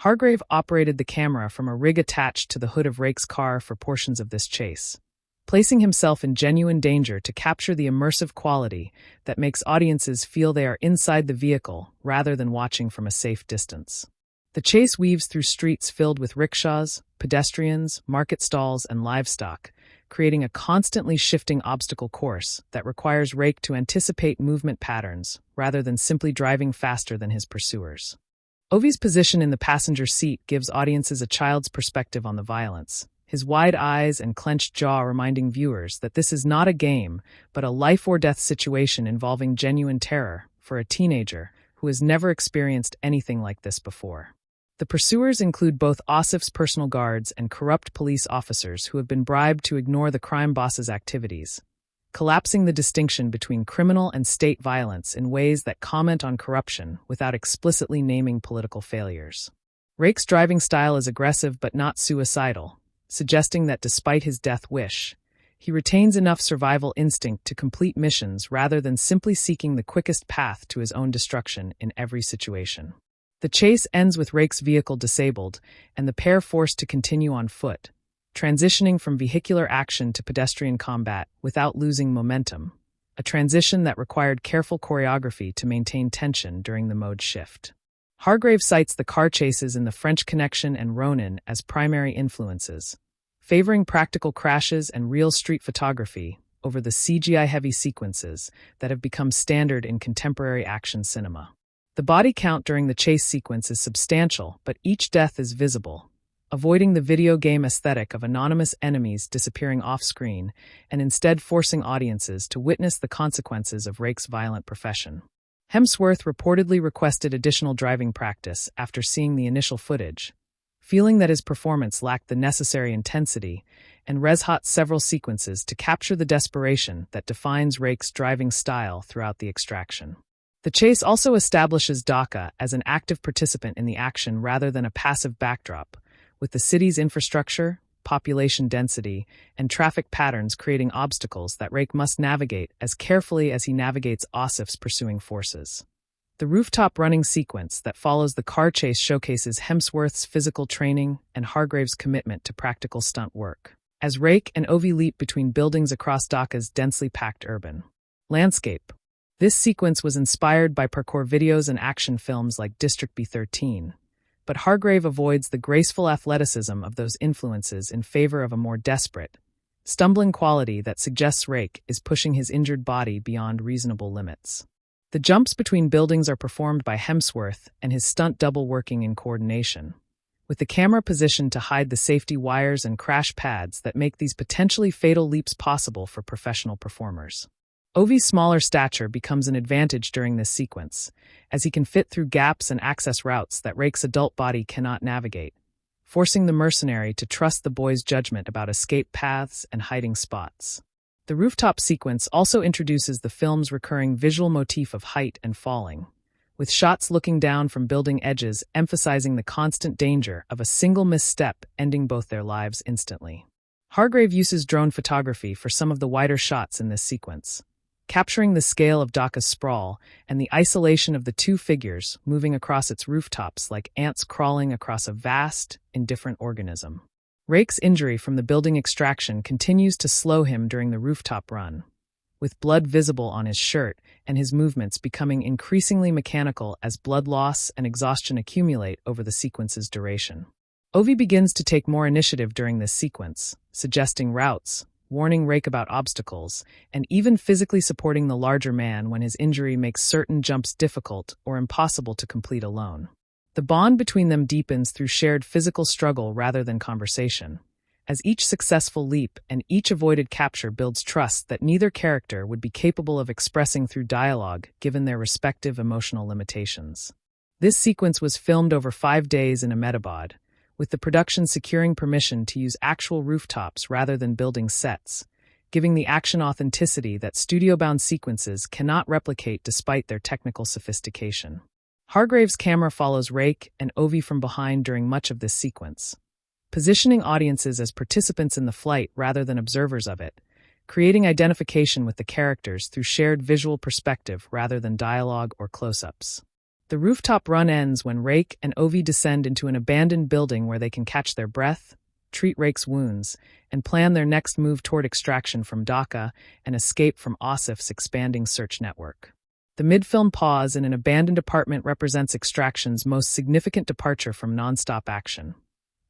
Hargrave operated the camera from a rig attached to the hood of Rake's car for portions of this chase, placing himself in genuine danger to capture the immersive quality that makes audiences feel they are inside the vehicle rather than watching from a safe distance. The chase weaves through streets filled with rickshaws, pedestrians, market stalls, and livestock, creating a constantly shifting obstacle course that requires Rake to anticipate movement patterns rather than simply driving faster than his pursuers. Ovi's position in the passenger seat gives audiences a child's perspective on the violence, his wide eyes and clenched jaw reminding viewers that this is not a game, but a life-or-death situation involving genuine terror for a teenager who has never experienced anything like this before. The pursuers include both Asif's personal guards and corrupt police officers who have been bribed to ignore the crime boss's activities, collapsing the distinction between criminal and state violence in ways that comment on corruption without explicitly naming political failures. Rake's driving style is aggressive but not suicidal, suggesting that despite his death wish, he retains enough survival instinct to complete missions rather than simply seeking the quickest path to his own destruction in every situation. The chase ends with Rake's vehicle disabled and the pair forced to continue on foot, transitioning from vehicular action to pedestrian combat without losing momentum, a transition that required careful choreography to maintain tension during the mode shift. Hargrave cites the car chases in The French Connection and Ronin as primary influences, favoring practical crashes and real street photography over the CGI-heavy sequences that have become standard in contemporary action cinema. The body count during the chase sequence is substantial, but each death is visible, avoiding the video game aesthetic of anonymous enemies disappearing off-screen and instead forcing audiences to witness the consequences of Rake's violent profession. Hemsworth reportedly requested additional driving practice after seeing the initial footage, feeling that his performance lacked the necessary intensity, and reshot several sequences to capture the desperation that defines Rake's driving style throughout the extraction. The chase also establishes Dhaka as an active participant in the action rather than a passive backdrop, with the city's infrastructure, population density, and traffic patterns creating obstacles that Rake must navigate as carefully as he navigates Asif's pursuing forces. The rooftop running sequence that follows the car chase showcases Hemsworth's physical training and Hargrave's commitment to practical stunt work, as Rake and Ovi leap between buildings across Dhaka's densely packed urban landscape. This sequence was inspired by parkour videos and action films like District B13, but Hargrave avoids the graceful athleticism of those influences in favor of a more desperate, stumbling quality that suggests Rake is pushing his injured body beyond reasonable limits. The jumps between buildings are performed by Hemsworth and his stunt double working in coordination, with the camera positioned to hide the safety wires and crash pads that make these potentially fatal leaps possible for professional performers. Ovi's smaller stature becomes an advantage during this sequence, as he can fit through gaps and access routes that Rake's adult body cannot navigate, forcing the mercenary to trust the boy's judgment about escape paths and hiding spots. The rooftop sequence also introduces the film's recurring visual motif of height and falling, with shots looking down from building edges emphasizing the constant danger of a single misstep ending both their lives instantly. Hargrave uses drone photography for some of the wider shots in this sequence, capturing the scale of Dhaka's sprawl and the isolation of the two figures moving across its rooftops like ants crawling across a vast, indifferent organism. Rake's injury from the building extraction continues to slow him during the rooftop run, with blood visible on his shirt and his movements becoming increasingly mechanical as blood loss and exhaustion accumulate over the sequence's duration. Ovi begins to take more initiative during this sequence, suggesting routes, warning Rake about obstacles, and even physically supporting the larger man when his injury makes certain jumps difficult or impossible to complete alone. The bond between them deepens through shared physical struggle rather than conversation, as each successful leap and each avoided capture builds trust that neither character would be capable of expressing through dialogue given their respective emotional limitations. This sequence was filmed over 5 days in Ahmedabad, with the production securing permission to use actual rooftops rather than building sets, giving the action authenticity that studio-bound sequences cannot replicate despite their technical sophistication. Hargrave's camera follows Rake and Ovi from behind during much of this sequence, positioning audiences as participants in the flight rather than observers of it, creating identification with the characters through shared visual perspective rather than dialogue or close-ups. The rooftop run ends when Rake and Ovi descend into an abandoned building where they can catch their breath, treat Rake's wounds, and plan their next move toward extraction from Dhaka and escape from Asif's expanding search network. The mid-film pause in an abandoned apartment represents Extraction's most significant departure from non-stop action,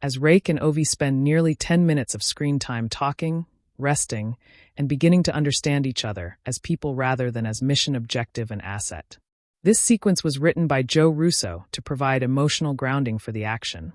as Rake and Ovi spend nearly 10 minutes of screen time talking, resting, and beginning to understand each other as people rather than as mission objective and asset. This sequence was written by Joe Russo to provide emotional grounding for the action,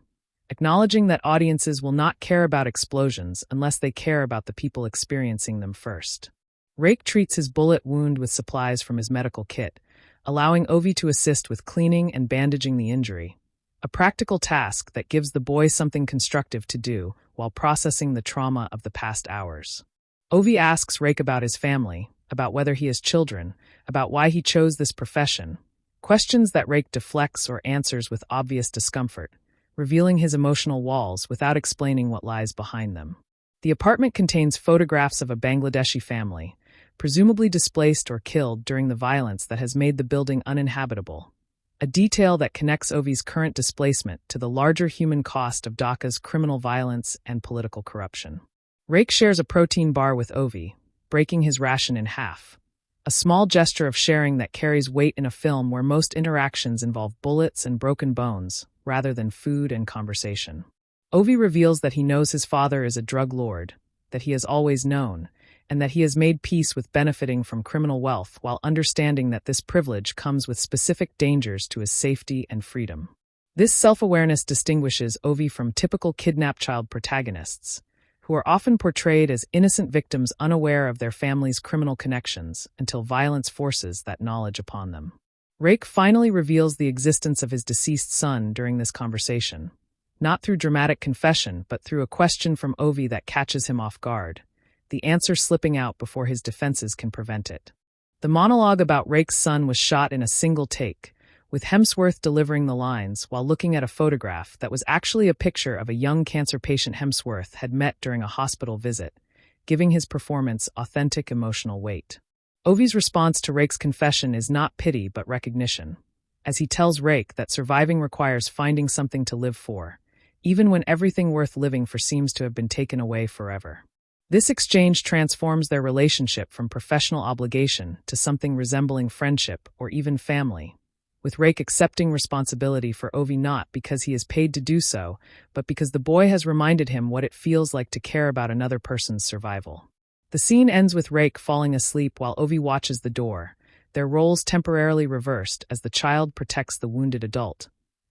acknowledging that audiences will not care about explosions unless they care about the people experiencing them first. Rake treats his bullet wound with supplies from his medical kit, allowing Ovi to assist with cleaning and bandaging the injury, a practical task that gives the boy something constructive to do while processing the trauma of the past hours. Ovi asks Rake about his family, about whether he has children, about why he chose this profession, questions that Rake deflects or answers with obvious discomfort, revealing his emotional walls without explaining what lies behind them. The apartment contains photographs of a Bangladeshi family, presumably displaced or killed during the violence that has made the building uninhabitable, a detail that connects Ovi's current displacement to the larger human cost of Dhaka's criminal violence and political corruption. Rake shares a protein bar with Ovi, breaking his ration in half, a small gesture of sharing that carries weight in a film where most interactions involve bullets and broken bones, rather than food and conversation. Ovi reveals that he knows his father is a drug lord, that he has always known, and that he has made peace with benefiting from criminal wealth while understanding that this privilege comes with specific dangers to his safety and freedom. This self-awareness distinguishes Ovi from typical kidnapped child protagonists, who are often portrayed as innocent victims unaware of their family's criminal connections until violence forces that knowledge upon them. Rake finally reveals the existence of his deceased son during this conversation, not through dramatic confession but through a question from Ovi that catches him off guard, the answer slipping out before his defenses can prevent it. The monologue about Rake's son was shot in a single take, with Hemsworth delivering the lines while looking at a photograph that was actually a picture of a young cancer patient Hemsworth had met during a hospital visit, giving his performance authentic emotional weight. Ovi's response to Rake's confession is not pity but recognition, as he tells Rake that surviving requires finding something to live for, even when everything worth living for seems to have been taken away forever. This exchange transforms their relationship from professional obligation to something resembling friendship or even family, with Rake accepting responsibility for Ovi not because he is paid to do so, but because the boy has reminded him what it feels like to care about another person's survival. The scene ends with Rake falling asleep while Ovi watches the door, their roles temporarily reversed as the child protects the wounded adult.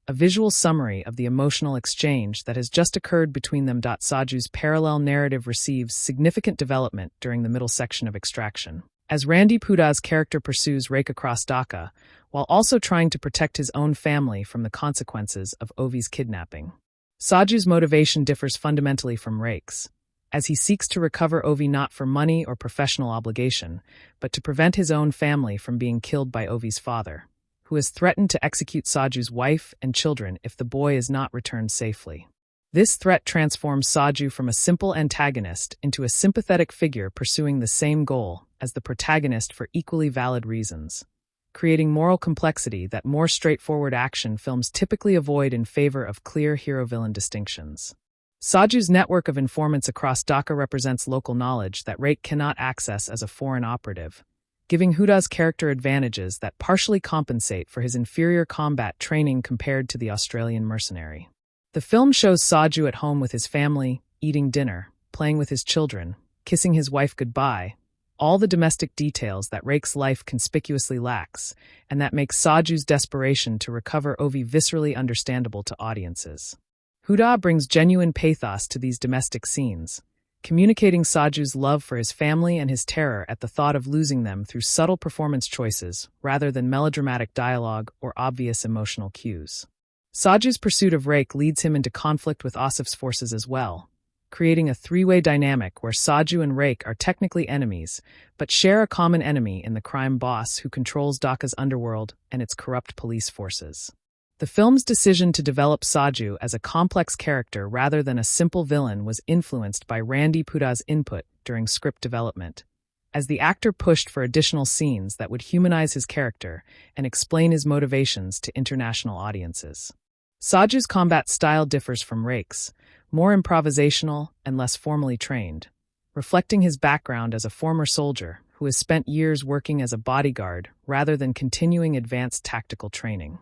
A visual summary of the emotional exchange that has just occurred between them. Saju's parallel narrative receives significant development during the middle section of Extraction, as Randeep Huda's character pursues Rake across Dhaka, while also trying to protect his own family from the consequences of Ovi's kidnapping. Saju's motivation differs fundamentally from Rake's, as he seeks to recover Ovi not for money or professional obligation, but to prevent his own family from being killed by Ovi's father, who has threatened to execute Saju's wife and children if the boy is not returned safely. This threat transforms Saju from a simple antagonist into a sympathetic figure pursuing the same goal as the protagonist for equally valid reasons, creating moral complexity that more straightforward action films typically avoid in favor of clear hero-villain distinctions. Saju's network of informants across Dhaka represents local knowledge that Rake cannot access as a foreign operative, giving Huda's character advantages that partially compensate for his inferior combat training compared to the Australian mercenary. The film shows Saju at home with his family, eating dinner, playing with his children, kissing his wife goodbye, all the domestic details that Rake's life conspicuously lacks, and that makes Saju's desperation to recover Ovi viscerally understandable to audiences. Huda brings genuine pathos to these domestic scenes, communicating Saju's love for his family and his terror at the thought of losing them through subtle performance choices rather than melodramatic dialogue or obvious emotional cues. Saju's pursuit of Rake leads him into conflict with Asif's forces as well, creating a three-way dynamic where Saju and Rake are technically enemies, but share a common enemy in the crime boss who controls Dhaka's underworld and its corrupt police forces. The film's decision to develop Saju as a complex character rather than a simple villain was influenced by Randeep Huda's input during script development, as the actor pushed for additional scenes that would humanize his character and explain his motivations to international audiences. Saju's combat style differs from Rake's, more improvisational and less formally trained, reflecting his background as a former soldier who has spent years working as a bodyguard rather than continuing advanced tactical training.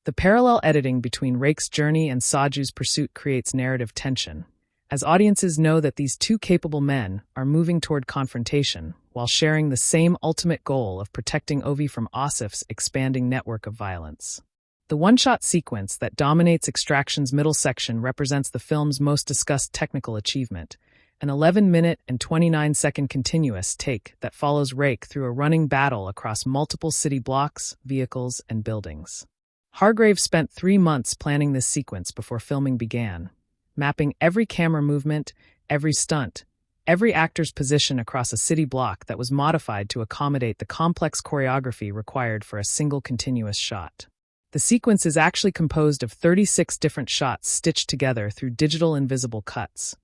The parallel editing between Rake's journey and Saju's pursuit creates narrative tension, as audiences know that these two capable men are moving toward confrontation while sharing the same ultimate goal of protecting Ovi from Asif's expanding network of violence. The one-shot sequence that dominates Extraction's middle section represents the film's most discussed technical achievement, an 11-minute and 29-second continuous take that follows Rake through a running battle across multiple city blocks, vehicles, and buildings. Hargrave spent 3 months planning this sequence before filming began, mapping every camera movement, every stunt, every actor's position across a city block that was modified to accommodate the complex choreography required for a single continuous shot. The sequence is actually composed of 36 different shots stitched together through digital invisible cuts,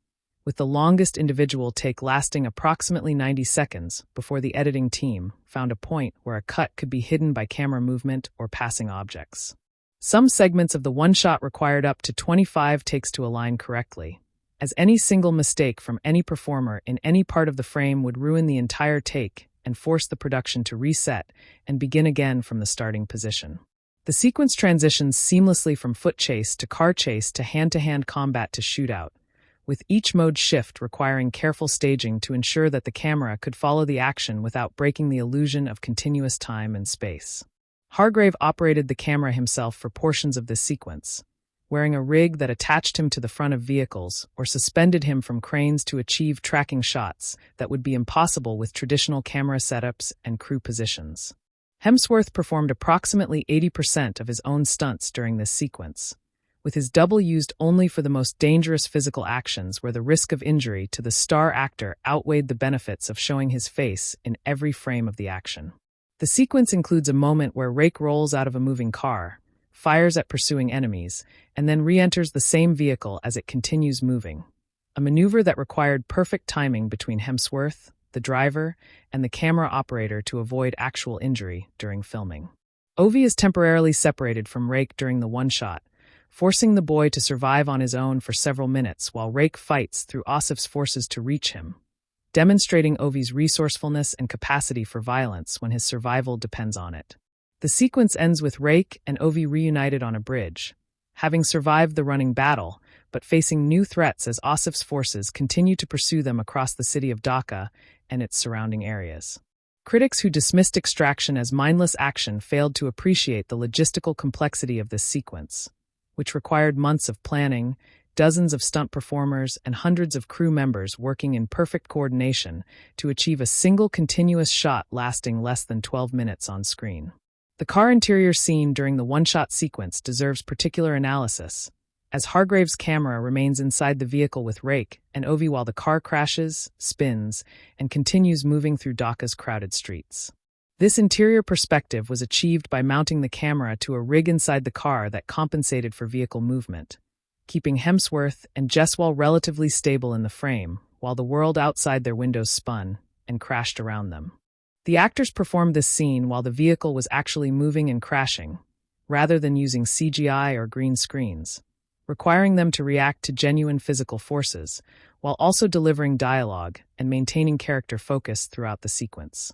with the longest individual take lasting approximately 90 seconds before the editing team found a point where a cut could be hidden by camera movement or passing objects. Some segments of the one shot required up to 25 takes to align correctly, as any single mistake from any performer in any part of the frame would ruin the entire take and force the production to reset and begin again from the starting position. The sequence transitions seamlessly from foot chase to car chase to hand-to-hand combat to shootout, with each mode shift requiring careful staging to ensure that the camera could follow the action without breaking the illusion of continuous time and space. Hargrave operated the camera himself for portions of this sequence, wearing a rig that attached him to the front of vehicles or suspended him from cranes to achieve tracking shots that would be impossible with traditional camera setups and crew positions. Hemsworth performed approximately 80% of his own stunts during this sequence, with his double used only for the most dangerous physical actions where the risk of injury to the star actor outweighed the benefits of showing his face in every frame of the action. The sequence includes a moment where Rake rolls out of a moving car, fires at pursuing enemies, and then re-enters the same vehicle as it continues moving, a maneuver that required perfect timing between Hemsworth, the driver, and the camera operator to avoid actual injury during filming. Ovi is temporarily separated from Rake during the one-shot, forcing the boy to survive on his own for several minutes while Rake fights through Asif's forces to reach him, demonstrating Ovi's resourcefulness and capacity for violence when his survival depends on it. The sequence ends with Rake and Ovi reunited on a bridge, having survived the running battle, but facing new threats as Asif's forces continue to pursue them across the city of Dhaka and its surrounding areas. Critics who dismissed extraction as mindless action failed to appreciate the logistical complexity of this sequence, which required months of planning, dozens of stunt performers, and hundreds of crew members working in perfect coordination to achieve a single continuous shot lasting less than 12 minutes on screen. The car interior scene during the one-shot sequence deserves particular analysis, as Hargrave's camera remains inside the vehicle with Rake and Ovi while the car crashes, spins, and continues moving through Dhaka's crowded streets. This interior perspective was achieved by mounting the camera to a rig inside the car that compensated for vehicle movement, keeping Hemsworth and Jeswal relatively stable in the frame, while the world outside their windows spun and crashed around them. The actors performed this scene while the vehicle was actually moving and crashing, rather than using CGI or green screens, requiring them to react to genuine physical forces, while also delivering dialogue and maintaining character focus throughout the sequence.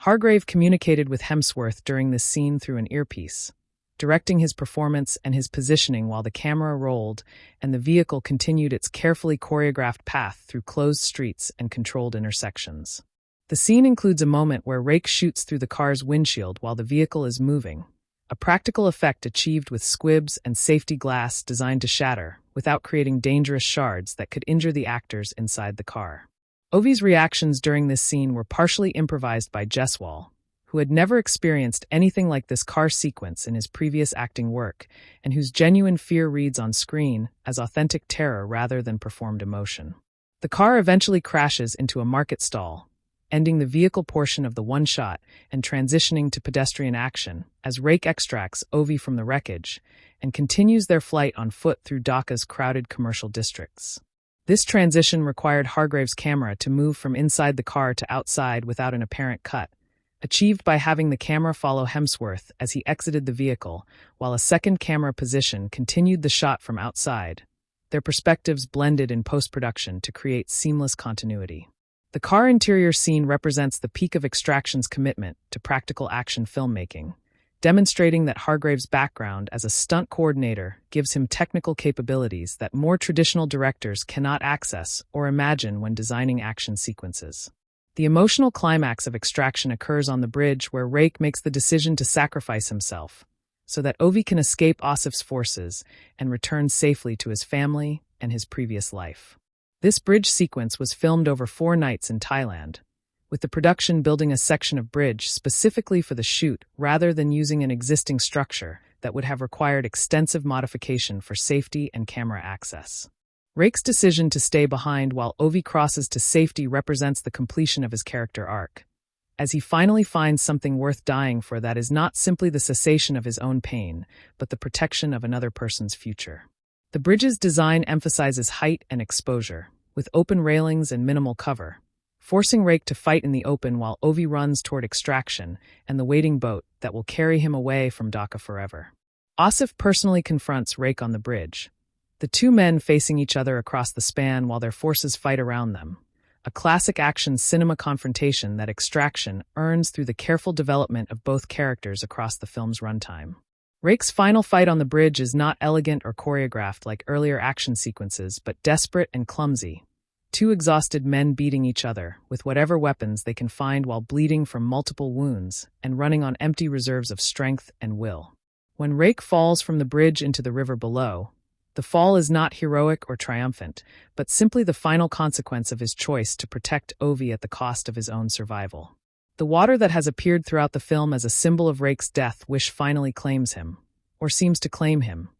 Hargrave communicated with Hemsworth during this scene through an earpiece, directing his performance and his positioning while the camera rolled and the vehicle continued its carefully choreographed path through closed streets and controlled intersections. The scene includes a moment where Rake shoots through the car's windshield while the vehicle is moving, a practical effect achieved with squibs and safety glass designed to shatter without creating dangerous shards that could injure the actors inside the car. Ovi's reactions during this scene were partially improvised by Jeswal, who had never experienced anything like this car sequence in his previous acting work, and whose genuine fear reads on screen as authentic terror rather than performed emotion. The car eventually crashes into a market stall, ending the vehicle portion of the one-shot and transitioning to pedestrian action as Rake extracts Ovi from the wreckage and continues their flight on foot through Dhaka's crowded commercial districts. This transition required Hargrave's camera to move from inside the car to outside without an apparent cut, achieved by having the camera follow Hemsworth as he exited the vehicle, while a second camera position continued the shot from outside. Their perspectives blended in post-production to create seamless continuity. The car interior scene represents the peak of Extraction's commitment to practical action filmmaking, demonstrating that Hargrave's background as a stunt coordinator gives him technical capabilities that more traditional directors cannot access or imagine when designing action sequences. The emotional climax of Extraction occurs on the bridge where Rake makes the decision to sacrifice himself, so that Ovi can escape Asif's forces and return safely to his family and his previous life. This bridge sequence was filmed over 4 nights in Thailand, with the production building a section of bridge specifically for the shoot rather than using an existing structure that would have required extensive modification for safety and camera access. Rake's decision to stay behind while Ovi crosses to safety represents the completion of his character arc, as he finally finds something worth dying for that is not simply the cessation of his own pain, but the protection of another person's future. The bridge's design emphasizes height and exposure, with open railings and minimal cover, forcing Rake to fight in the open while Ovi runs toward Extraction and the waiting boat that will carry him away from Dhaka forever. Asif personally confronts Rake on the bridge, the two men facing each other across the span while their forces fight around them, a classic action cinema confrontation that Extraction earns through the careful development of both characters across the film's runtime. Rake's final fight on the bridge is not elegant or choreographed like earlier action sequences, but desperate and clumsy. 2 exhausted men beating each other with whatever weapons they can find while bleeding from multiple wounds and running on empty reserves of strength and will. When Rake falls from the bridge into the river below, the fall is not heroic or triumphant, but simply the final consequence of his choice to protect Ovi at the cost of his own survival. The water that has appeared throughout the film as a symbol of Rake's death wish finally claims him, or seems to claim him,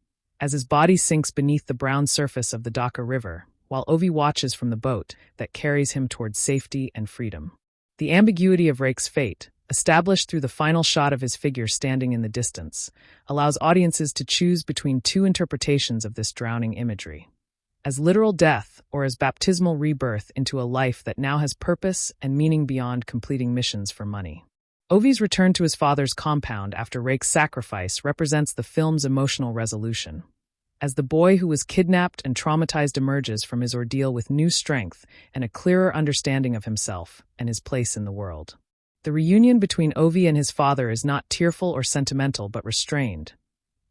as his body sinks beneath the brown surface of the Dhaka River, while Ovi watches from the boat that carries him towards safety and freedom. The ambiguity of Rake's fate, established through the final shot of his figure standing in the distance, allows audiences to choose between 2 interpretations of this drowning imagery: as literal death or as baptismal rebirth into a life that now has purpose and meaning beyond completing missions for money. Ovi's return to his father's compound after Rake's sacrifice represents the film's emotional resolution, as the boy who was kidnapped and traumatized emerges from his ordeal with new strength and a clearer understanding of himself and his place in the world. The reunion between Ovi and his father is not tearful or sentimental but restrained.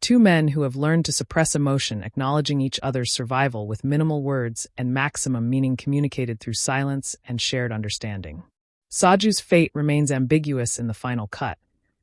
Two men who have learned to suppress emotion, acknowledging each other's survival with minimal words and maximum meaning communicated through silence and shared understanding. Saju's fate remains ambiguous in the final cut,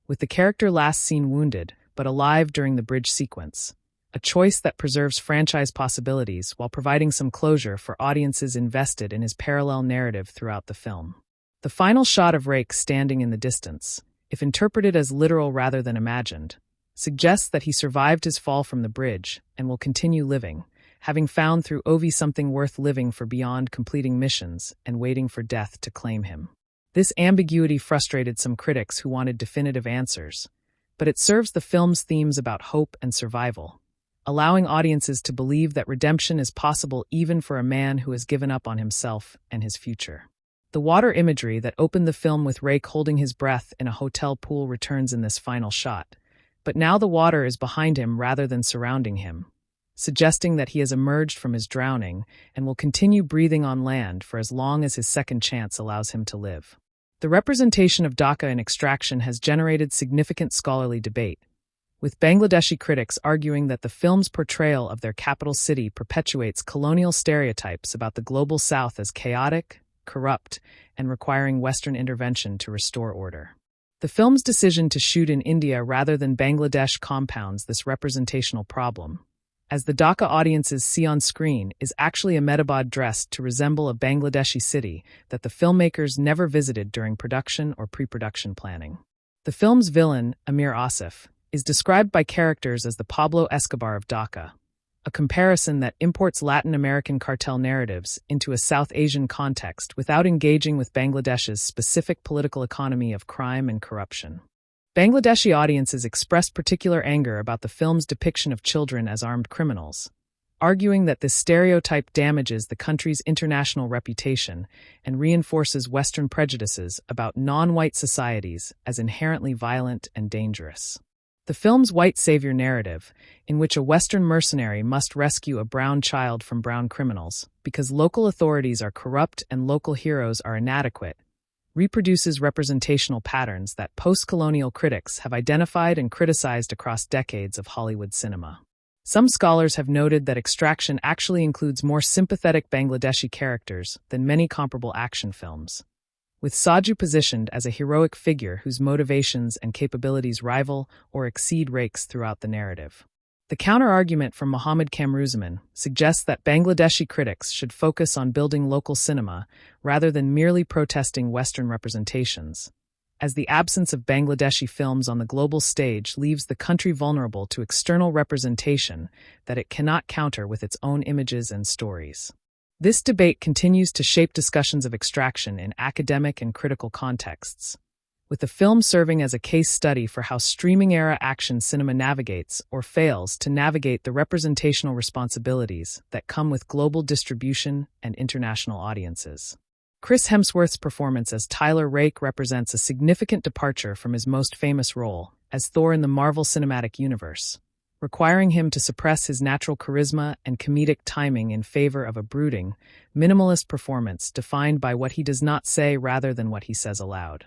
with the character last seen wounded but alive during the bridge sequence, a choice that preserves franchise possibilities while providing some closure for audiences invested in his parallel narrative throughout the film. The final shot of Rake standing in the distance, if interpreted as literal rather than imagined, suggests that he survived his fall from the bridge and will continue living, having found through Ovi something worth living for beyond completing missions and waiting for death to claim him. This ambiguity frustrated some critics who wanted definitive answers, but it serves the film's themes about hope and survival, allowing audiences to believe that redemption is possible even for a man who has given up on himself and his future. The water imagery that opened the film with Rake holding his breath in a hotel pool returns in this final shot, but now the water is behind him rather than surrounding him, suggesting that he has emerged from his drowning and will continue breathing on land for as long as his second chance allows him to live. The representation of Dhaka in Extraction has generated significant scholarly debate, with Bangladeshi critics arguing that the film's portrayal of their capital city perpetuates colonial stereotypes about the global South as chaotic, corrupt, and requiring Western intervention to restore order. The film's decision to shoot in India rather than Bangladesh compounds this representational problem, as the Dhaka audiences see on screen is actually Ahmedabad dressed to resemble a Bangladeshi city that the filmmakers never visited during production or pre-production planning. The film's villain, Amir Asif, is described by characters as the Pablo Escobar of Dhaka, a comparison that imports Latin American cartel narratives into a South Asian context without engaging with Bangladesh's specific political economy of crime and corruption. Bangladeshi audiences expressed particular anger about the film's depiction of children as armed criminals, arguing that this stereotype damages the country's international reputation and reinforces Western prejudices about non-white societies as inherently violent and dangerous. The film's white savior narrative, in which a Western mercenary must rescue a brown child from brown criminals because local authorities are corrupt and local heroes are inadequate, reproduces representational patterns that post-colonial critics have identified and criticized across decades of Hollywood cinema. Some scholars have noted that Extraction actually includes more sympathetic Bangladeshi characters than many comparable action films, with Saju positioned as a heroic figure whose motivations and capabilities rival or exceed Rake's throughout the narrative. The counter-argument from Mohammad Kamruzaman suggests that Bangladeshi critics should focus on building local cinema rather than merely protesting Western representations, as the absence of Bangladeshi films on the global stage leaves the country vulnerable to external representation that it cannot counter with its own images and stories. This debate continues to shape discussions of Extraction in academic and critical contexts, with the film serving as a case study for how streaming-era action cinema navigates or fails to navigate the representational responsibilities that come with global distribution and international audiences. Chris Hemsworth's performance as Tyler Rake represents a significant departure from his most famous role as Thor in the Marvel Cinematic Universe, requiring him to suppress his natural charisma and comedic timing in favor of a brooding, minimalist performance defined by what he does not say rather than what he says aloud.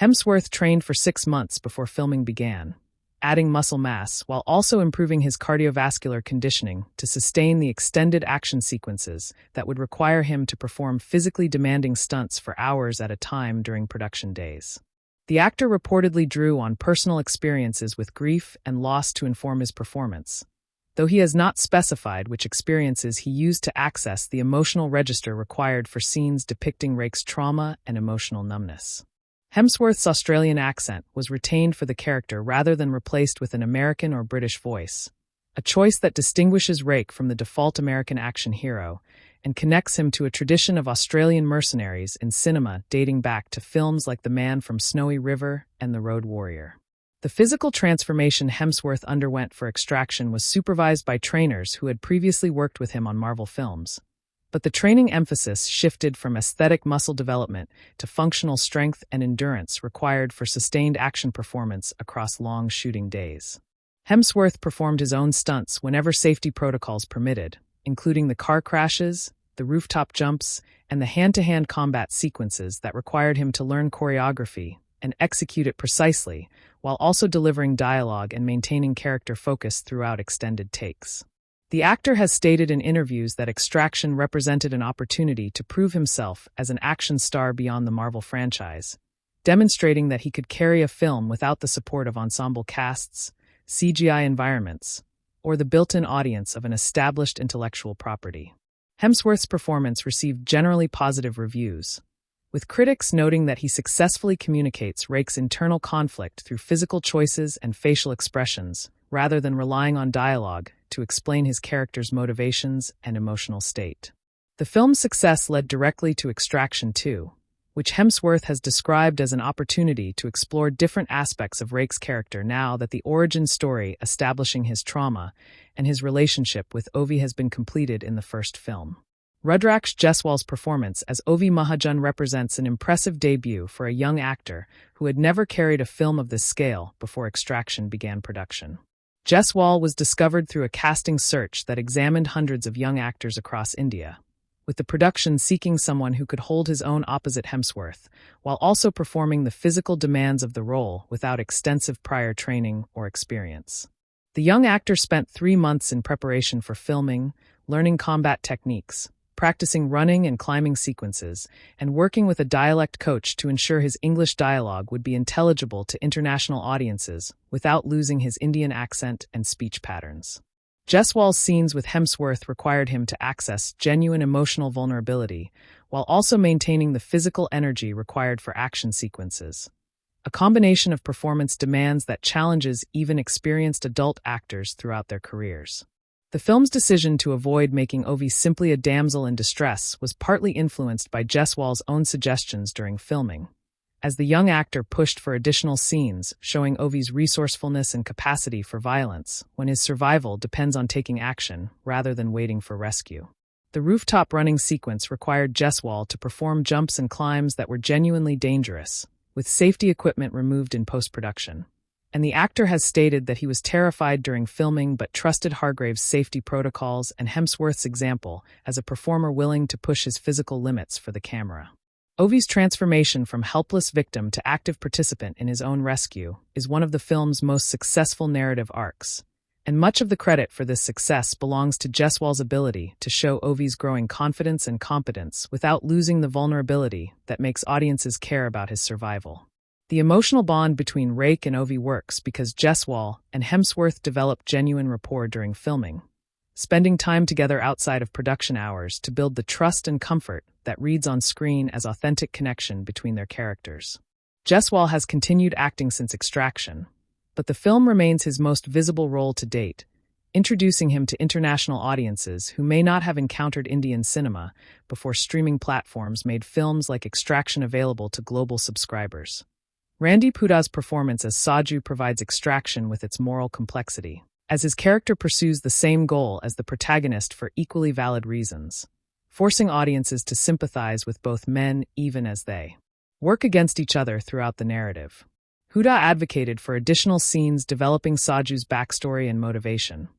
Hemsworth trained for 6 months before filming began, adding muscle mass while also improving his cardiovascular conditioning to sustain the extended action sequences that would require him to perform physically demanding stunts for hours at a time during production days. The actor reportedly drew on personal experiences with grief and loss to inform his performance, though he has not specified which experiences he used to access the emotional register required for scenes depicting Rake's trauma and emotional numbness. Hemsworth's Australian accent was retained for the character rather than replaced with an American or British voice, a choice that distinguishes Rake from the default American action hero and connects him to a tradition of Australian mercenaries in cinema dating back to films like The Man from Snowy River and The Road Warrior. The physical transformation Hemsworth underwent for Extraction was supervised by trainers who had previously worked with him on Marvel films, but the training emphasis shifted from aesthetic muscle development to functional strength and endurance required for sustained action performance across long shooting days. Hemsworth performed his own stunts whenever safety protocols permitted, including the car crashes, the rooftop jumps, and the hand-to-hand combat sequences that required him to learn choreography and execute it precisely, while also delivering dialogue and maintaining character focus throughout extended takes. The actor has stated in interviews that Extraction represented an opportunity to prove himself as an action star beyond the Marvel franchise, demonstrating that he could carry a film without the support of ensemble casts, CGI environments, or the built-in audience of an established intellectual property. Hemsworth's performance received generally positive reviews, with critics noting that he successfully communicates Rake's internal conflict through physical choices and facial expressions, rather than relying on dialogue to explain his character's motivations and emotional state. The film's success led directly to Extraction 2, which Hemsworth has described as an opportunity to explore different aspects of Rake's character now that the origin story establishing his trauma and his relationship with Ovi has been completed in the first film. Rudraksh Jaiswal's performance as Ovi Mahajan represents an impressive debut for a young actor who had never carried a film of this scale before Extraction began production. Jaiswal was discovered through a casting search that examined hundreds of young actors across India, with the production seeking someone who could hold his own opposite Hemsworth, while also performing the physical demands of the role without extensive prior training or experience. The young actor spent 3 months in preparation for filming, learning combat techniques, practicing running and climbing sequences, and working with a dialect coach to ensure his English dialogue would be intelligible to international audiences without losing his Indian accent and speech patterns. Jaiswal's scenes with Hemsworth required him to access genuine emotional vulnerability, while also maintaining the physical energy required for action sequences. A combination of performance demands that challenges even experienced adult actors throughout their careers. The film's decision to avoid making Ovi simply a damsel in distress was partly influenced by Jaiswal's own suggestions during filming, as the young actor pushed for additional scenes showing Ovi's resourcefulness and capacity for violence when his survival depends on taking action rather than waiting for rescue. The rooftop running sequence required Jaiswal to perform jumps and climbs that were genuinely dangerous, with safety equipment removed in post-production. And the actor has stated that he was terrified during filming but trusted Hargrave's safety protocols and Hemsworth's example as a performer willing to push his physical limits for the camera. Ovi's transformation from helpless victim to active participant in his own rescue is one of the film's most successful narrative arcs, and much of the credit for this success belongs to Jaiswal's ability to show Ovi's growing confidence and competence without losing the vulnerability that makes audiences care about his survival. The emotional bond between Rake and Ovi works because Jaiswal and Hemsworth developed genuine rapport during filming, spending time together outside of production hours to build the trust and comfort that reads on screen as authentic connection between their characters. Jaiswal has continued acting since Extraction, but the film remains his most visible role to date, introducing him to international audiences who may not have encountered Indian cinema before streaming platforms made films like Extraction available to global subscribers. Randeep Huda's performance as Saju provides Extraction with its moral complexity, as his character pursues the same goal as the protagonist for equally valid reasons, forcing audiences to sympathize with both men even as they work against each other throughout the narrative. Huda advocated for additional scenes developing Saju's backstory and motivation,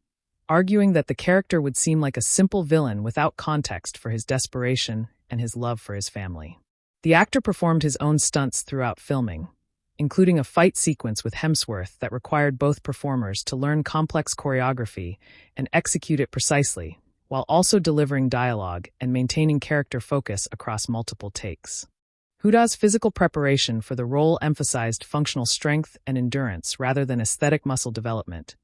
arguing that the character would seem like a simple villain without context for his desperation and his love for his family. The actor performed his own stunts throughout filming, including a fight sequence with Hemsworth that required both performers to learn complex choreography and execute it precisely, while also delivering dialogue and maintaining character focus across multiple takes. Huda's physical preparation for the role emphasized functional strength and endurance rather than aesthetic muscle development,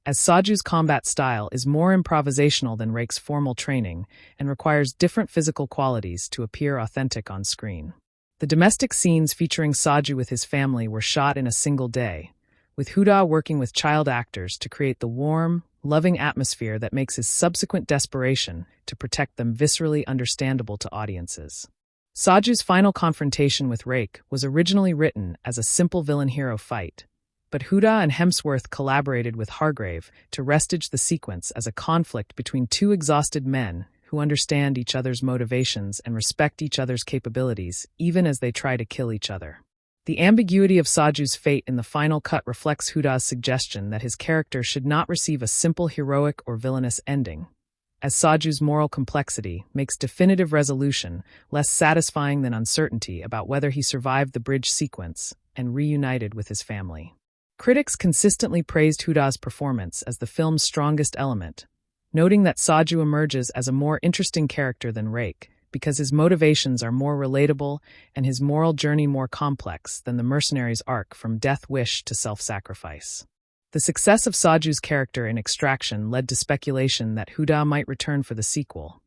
as Saju's combat style is more improvisational than Rake's formal training and requires different physical qualities to appear authentic on screen. The domestic scenes featuring Saju with his family were shot in a single day, with Huda working with child actors to create the warm, loving atmosphere that makes his subsequent desperation to protect them viscerally understandable to audiences. Saju's final confrontation with Rake was originally written as a simple villain-hero fight, but Huda and Hemsworth collaborated with Hargrave to restage the sequence as a conflict between two exhausted men who understand each other's motivations and respect each other's capabilities, even as they try to kill each other. The ambiguity of Saju's fate in the final cut reflects Huda's suggestion that his character should not receive a simple heroic or villainous ending, as Saju's moral complexity makes definitive resolution less satisfying than uncertainty about whether he survived the bridge sequence and reunited with his family. Critics consistently praised Huda's performance as the film's strongest element, noting that Saju emerges as a more interesting character than Rake, because his motivations are more relatable and his moral journey more complex than the mercenaries' arc from death wish to self-sacrifice. The success of Saju's character in Extraction led to speculation that Huda might return for the sequel,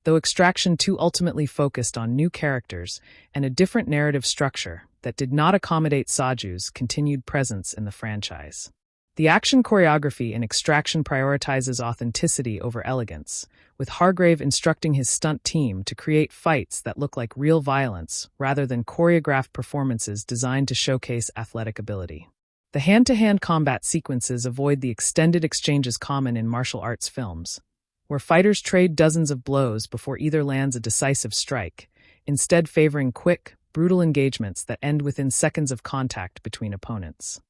though Extraction 2 ultimately focused on new characters and a different narrative structure that did not accommodate Saju's continued presence in the franchise. The action choreography in Extraction prioritizes authenticity over elegance, with Hargrave instructing his stunt team to create fights that look like real violence rather than choreographed performances designed to showcase athletic ability. The hand-to-hand combat sequences avoid the extended exchanges common in martial arts films, where fighters trade dozens of blows before either lands a decisive strike, instead favoring quick, brutal engagements that end within seconds of contact between opponents.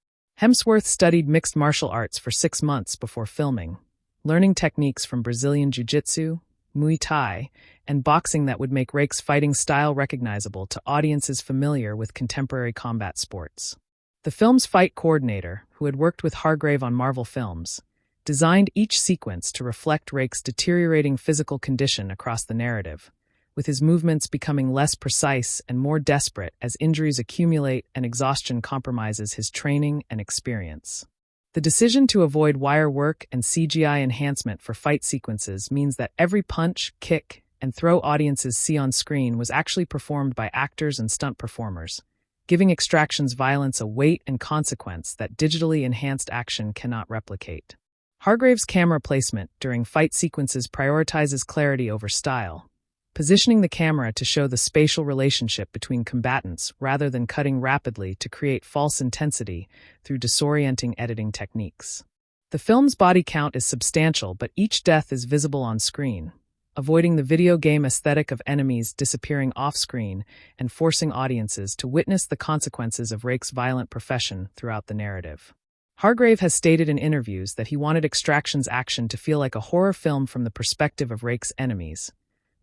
Hemsworth studied mixed martial arts for 6 months before filming, learning techniques from Brazilian Jiu-Jitsu, Muay Thai, and boxing that would make Rake's fighting style recognizable to audiences familiar with contemporary combat sports. The film's fight coordinator, who had worked with Hargrave on Marvel films, designed each sequence to reflect Rake's deteriorating physical condition across the narrative, with his movements becoming less precise and more desperate as injuries accumulate and exhaustion compromises his training and experience. The decision to avoid wire work and CGI enhancement for fight sequences means that every punch, kick, and throw audiences see on screen was actually performed by actors and stunt performers, giving Extraction's violence a weight and consequence that digitally enhanced action cannot replicate. Hargrave's camera placement during fight sequences prioritizes clarity over style, positioning the camera to show the spatial relationship between combatants rather than cutting rapidly to create false intensity through disorienting editing techniques. The film's body count is substantial, but each death is visible on screen, avoiding the video game aesthetic of enemies disappearing off-screen and forcing audiences to witness the consequences of Rake's violent profession throughout the narrative. Hargrave has stated in interviews that he wanted Extraction's action to feel like a horror film from the perspective of Rake's enemies,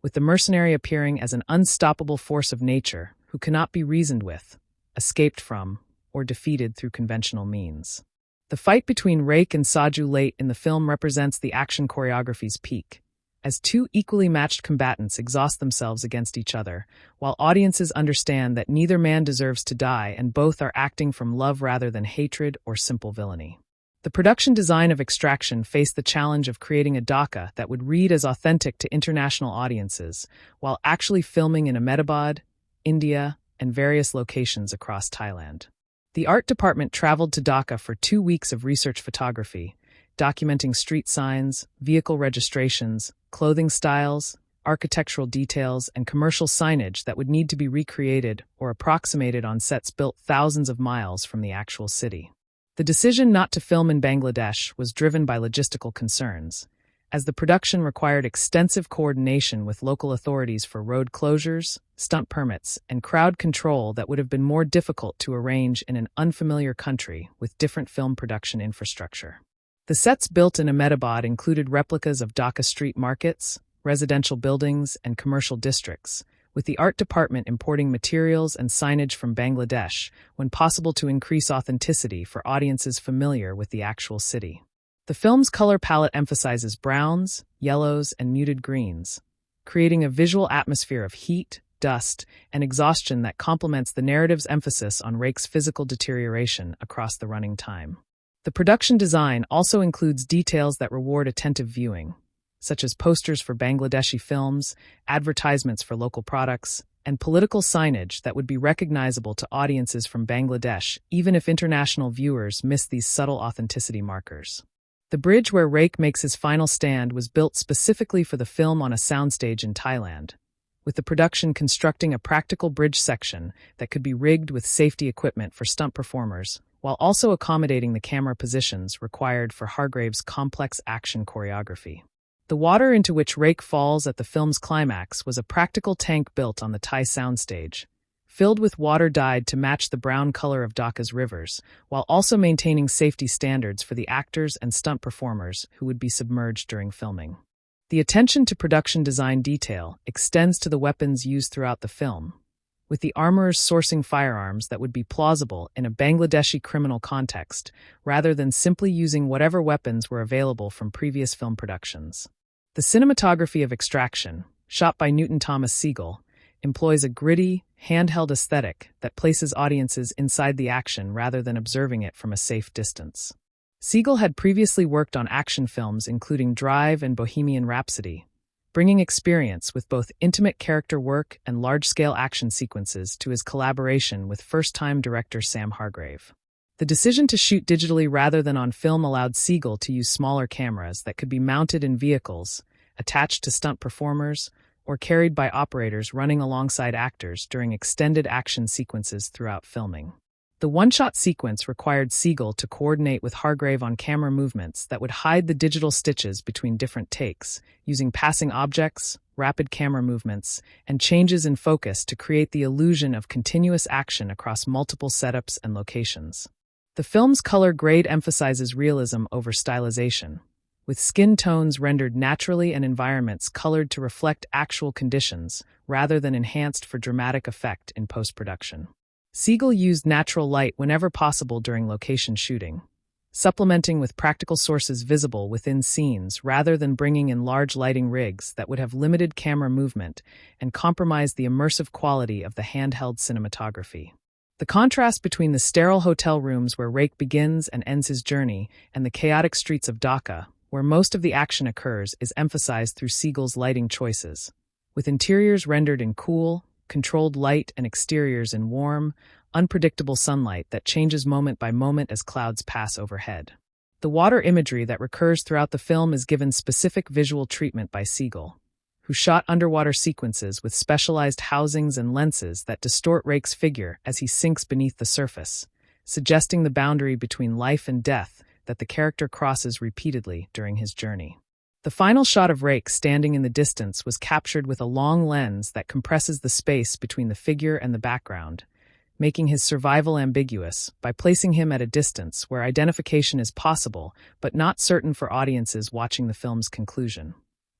with the mercenary appearing as an unstoppable force of nature who cannot be reasoned with, escaped from, or defeated through conventional means. The fight between Rake and Saju late in the film represents the action choreography's peak, as two equally matched combatants exhaust themselves against each other, while audiences understand that neither man deserves to die and both are acting from love rather than hatred or simple villainy. The production design of Extraction faced the challenge of creating a daca that would read as authentic to international audiences, while actually filming in Ahmedabad, India, and various locations across Thailand. The art department traveled to Dhaka for 2 weeks of research photography, documenting street signs, vehicle registrations, clothing styles, architectural details, and commercial signage that would need to be recreated or approximated on sets built thousands of miles from the actual city. The decision not to film in Bangladesh was driven by logistical concerns, as the production required extensive coordination with local authorities for road closures, stunt permits, and crowd control that would have been more difficult to arrange in an unfamiliar country with different film production infrastructure. The sets built in Ahmedabad included replicas of Dhaka street markets, residential buildings, and commercial districts, with the art department importing materials and signage from Bangladesh when possible to increase authenticity for audiences familiar with the actual city. The film's color palette emphasizes browns, yellows, and muted greens, creating a visual atmosphere of heat, dust, and exhaustion that complements the narrative's emphasis on Rake's physical deterioration across the running time. The production design also includes details that reward attentive viewing, such as posters for Bangladeshi films, advertisements for local products, and political signage that would be recognizable to audiences from Bangladesh, even if international viewers miss these subtle authenticity markers. The bridge where Rake makes his final stand was built specifically for the film on a soundstage in Thailand, with the production constructing a practical bridge section that could be rigged with safety equipment for stunt performers, while also accommodating the camera positions required for Hargrave's complex action choreography. The water into which Rake falls at the film's climax was a practical tank built on the Thai soundstage, filled with water dyed to match the brown color of Dhaka's rivers, while also maintaining safety standards for the actors and stunt performers who would be submerged during filming. The attention to production design detail extends to the weapons used throughout the film, with the armorers sourcing firearms that would be plausible in a Bangladeshi criminal context, rather than simply using whatever weapons were available from previous film productions. The cinematography of Extraction, shot by Newton Thomas Sigel, employs a gritty, handheld aesthetic that places audiences inside the action rather than observing it from a safe distance. Siegel had previously worked on action films including Drive and Bohemian Rhapsody, bringing experience with both intimate character work and large-scale action sequences to his collaboration with first-time director Sam Hargrave. The decision to shoot digitally rather than on film allowed Siegel to use smaller cameras that could be mounted in vehicles, attached to stunt performers, or carried by operators running alongside actors during extended action sequences throughout filming. The one-shot sequence required Siegel to coordinate with Hargrave on camera movements that would hide the digital stitches between different takes, using passing objects, rapid camera movements, and changes in focus to create the illusion of continuous action across multiple setups and locations. The film's color grade emphasizes realism over stylization, with skin tones rendered naturally and environments colored to reflect actual conditions rather than enhanced for dramatic effect in post-production. Siegel used natural light whenever possible during location shooting, supplementing with practical sources visible within scenes rather than bringing in large lighting rigs that would have limited camera movement and compromise the immersive quality of the handheld cinematography. The contrast between the sterile hotel rooms where Rake begins and ends his journey and the chaotic streets of Dhaka, where most of the action occurs, is emphasized through Siegel's lighting choices, with interiors rendered in cool, controlled light and exteriors in warm, unpredictable sunlight that changes moment by moment as clouds pass overhead. The water imagery that recurs throughout the film is given specific visual treatment by Siegel, who shot underwater sequences with specialized housings and lenses that distort Rake's figure as he sinks beneath the surface, suggesting the boundary between life and death that the character crosses repeatedly during his journey. The final shot of Rake standing in the distance was captured with a long lens that compresses the space between the figure and the background, making his survival ambiguous by placing him at a distance where identification is possible but not certain for audiences watching the film's conclusion.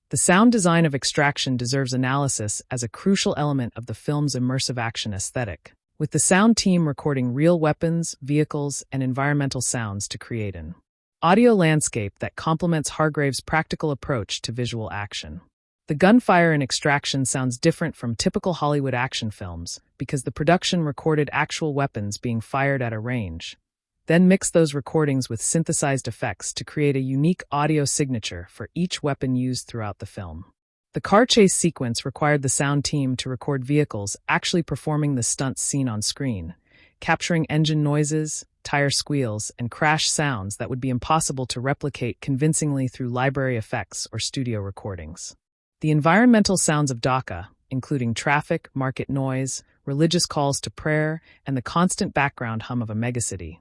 The sound design of Extraction deserves analysis as a crucial element of the film's immersive action aesthetic, with the sound team recording real weapons, vehicles, and environmental sounds to create an audio landscape that complements Hargrave's practical approach to visual action. The gunfire in Extraction sounds different from typical Hollywood action films because the production recorded actual weapons being fired at a range, then mixed those recordings with synthesized effects to create a unique audio signature for each weapon used throughout the film. The car chase sequence required the sound team to record vehicles actually performing the stunts seen on screen, capturing engine noises, tire squeals, and crash sounds that would be impossible to replicate convincingly through library effects or studio recordings. The environmental sounds of Dhaka, including traffic, market noise, religious calls to prayer, and the constant background hum of a megacity,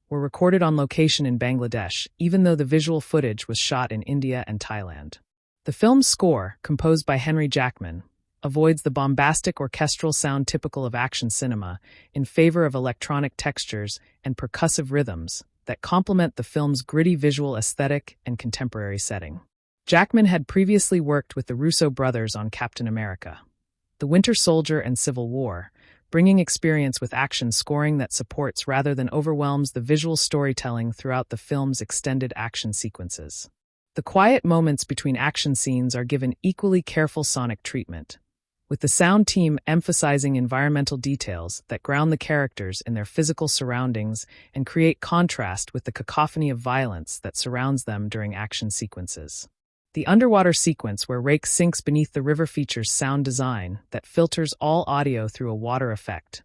were recorded on location in Bangladesh, even though the visual footage was shot in India and Thailand. The film's score, composed by Henry Jackman, avoids the bombastic orchestral sound typical of action cinema in favor of electronic textures and percussive rhythms that complement the film's gritty visual aesthetic and contemporary setting. Jackman had previously worked with the Russo brothers on Captain America, The Winter Soldier, and Civil War, bringing experience with action scoring that supports rather than overwhelms the visual storytelling throughout the film's extended action sequences. The quiet moments between action scenes are given equally careful sonic treatment, with the sound team emphasizing environmental details that ground the characters in their physical surroundings and create contrast with the cacophony of violence that surrounds them during action sequences. The underwater sequence where Rake sinks beneath the river features sound design that filters all audio through a water effect,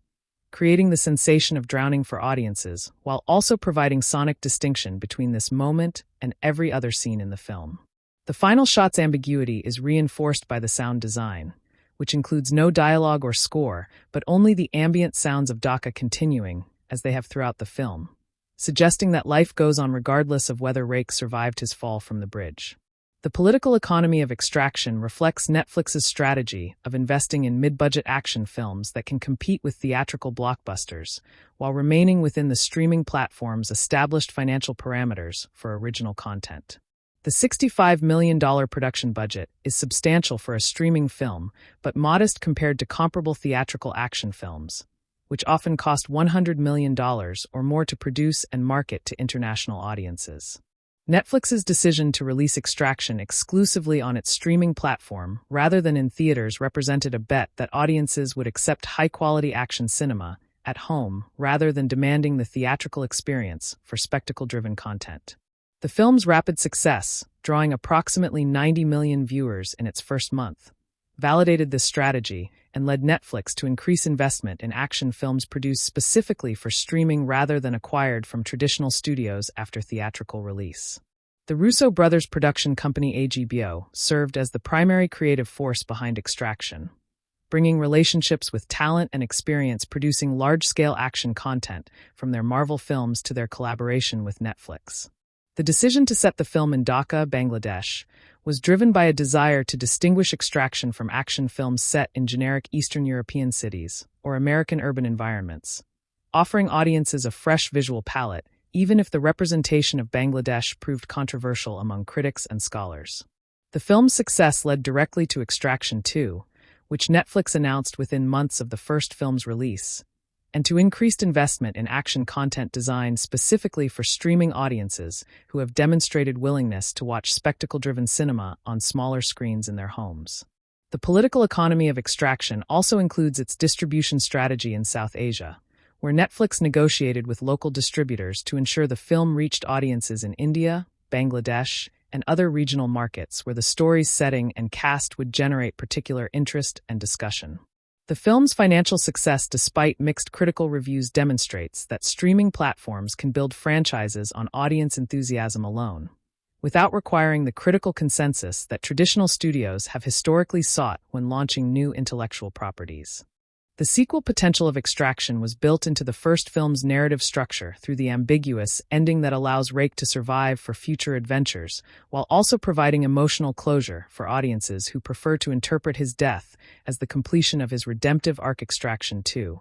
creating the sensation of drowning for audiences while also providing sonic distinction between this moment and every other scene in the film. The final shot's ambiguity is reinforced by the sound design, which includes no dialogue or score, but only the ambient sounds of Dhaka continuing, as they have throughout the film, suggesting that life goes on regardless of whether Rake survived his fall from the bridge. The political economy of Extraction reflects Netflix's strategy of investing in mid-budget action films that can compete with theatrical blockbusters, while remaining within the streaming platform's established financial parameters for original content. The $65 million production budget is substantial for a streaming film, but modest compared to comparable theatrical action films, which often cost $100 million or more to produce and market to international audiences. Netflix's decision to release Extraction exclusively on its streaming platform rather than in theaters represented a bet that audiences would accept high-quality action cinema at home rather than demanding the theatrical experience for spectacle-driven content. The film's rapid success, drawing approximately 90 million viewers in its first month, validated this strategy and led Netflix to increase investment in action films produced specifically for streaming rather than acquired from traditional studios after theatrical release. The Russo brothers' production company HBO served as the primary creative force behind Extraction, bringing relationships with talent and experience producing large-scale action content from their Marvel films to their collaboration with Netflix. The decision to set the film in Dhaka, Bangladesh, was driven by a desire to distinguish Extraction from action films set in generic Eastern European cities or American urban environments, offering audiences a fresh visual palette, even if the representation of Bangladesh proved controversial among critics and scholars. The film's success led directly to Extraction 2, which Netflix announced within months of the first film's release, and to increased investment in action content designed specifically for streaming audiences who have demonstrated willingness to watch spectacle-driven cinema on smaller screens in their homes. The political economy of Extraction also includes its distribution strategy in South Asia, where Netflix negotiated with local distributors to ensure the film reached audiences in India, Bangladesh, and other regional markets where the story's setting and cast would generate particular interest and discussion. The film's financial success despite mixed critical reviews demonstrates that streaming platforms can build franchises on audience enthusiasm alone, without requiring the critical consensus that traditional studios have historically sought when launching new intellectual properties. The sequel potential of Extraction was built into the first film's narrative structure through the ambiguous ending that allows Rake to survive for future adventures, while also providing emotional closure for audiences who prefer to interpret his death as the completion of his redemptive arc. Extraction 2,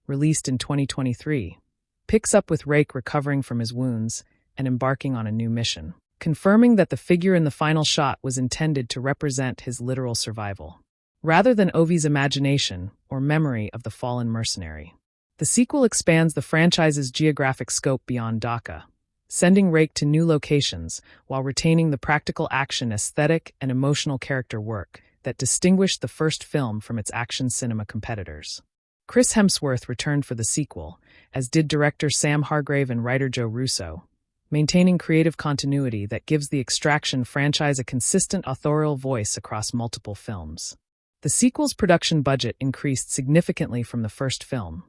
released in 2023, picks up with Rake recovering from his wounds and embarking on a new mission, confirming that the figure in the final shot was intended to represent his literal survival, rather than Ovi's imagination or memory of the fallen mercenary. The sequel expands the franchise's geographic scope beyond Dhaka, sending Rake to new locations while retaining the practical action aesthetic and emotional character work that distinguished the first film from its action cinema competitors. Chris Hemsworth returned for the sequel, as did director Sam Hargrave and writer Joe Russo, maintaining creative continuity that gives the Extraction franchise a consistent authorial voice across multiple films. The sequel's production budget increased significantly from the first film,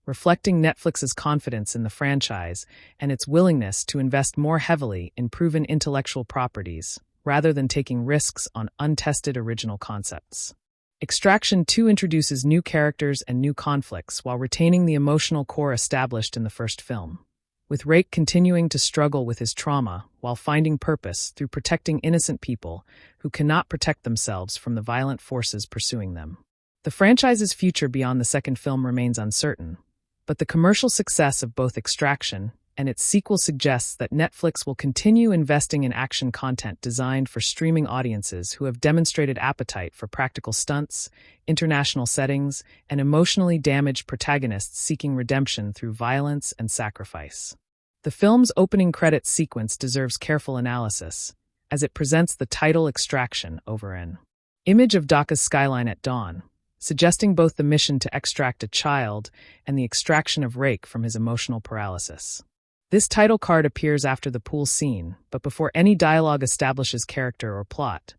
reflecting Netflix's confidence in the franchise and its willingness to invest more heavily in proven intellectual properties rather than taking risks on untested original concepts. Extraction 2 introduces new characters and new conflicts while retaining the emotional core established in the first film, with Rake continuing to struggle with his trauma while finding purpose through protecting innocent people who cannot protect themselves from the violent forces pursuing them. The franchise's future beyond the second film remains uncertain, but the commercial success of both Extraction and its sequel suggests that Netflix will continue investing in action content designed for streaming audiences who have demonstrated appetite for practical stunts, international settings, and emotionally damaged protagonists seeking redemption through violence and sacrifice. The film's opening credits sequence deserves careful analysis, as it presents the title Extraction over an image of Dhaka's skyline at dawn, suggesting both the mission to extract a child and the extraction of Rake from his emotional paralysis. This title card appears after the pool scene, but before any dialogue establishes character or plot,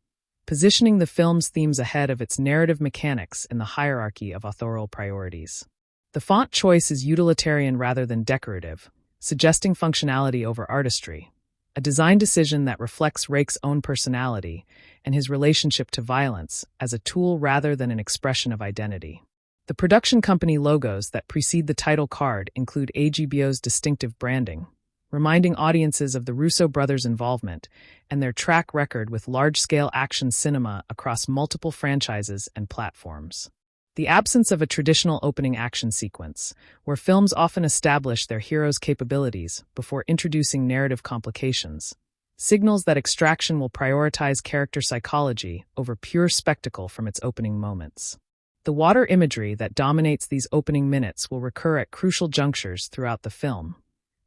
positioning the film's themes ahead of its narrative mechanics in the hierarchy of authorial priorities. The font choice is utilitarian rather than decorative, suggesting functionality over artistry, a design decision that reflects Rake's own personality and his relationship to violence as a tool rather than an expression of identity. The production company logos that precede the title card include HBO's distinctive branding, reminding audiences of the Russo brothers' involvement and their track record with large-scale action cinema across multiple franchises and platforms. The absence of a traditional opening action sequence, where films often establish their heroes' capabilities before introducing narrative complications, signals that Extraction will prioritize character psychology over pure spectacle from its opening moments. The water imagery that dominates these opening minutes will recur at crucial junctures throughout the film,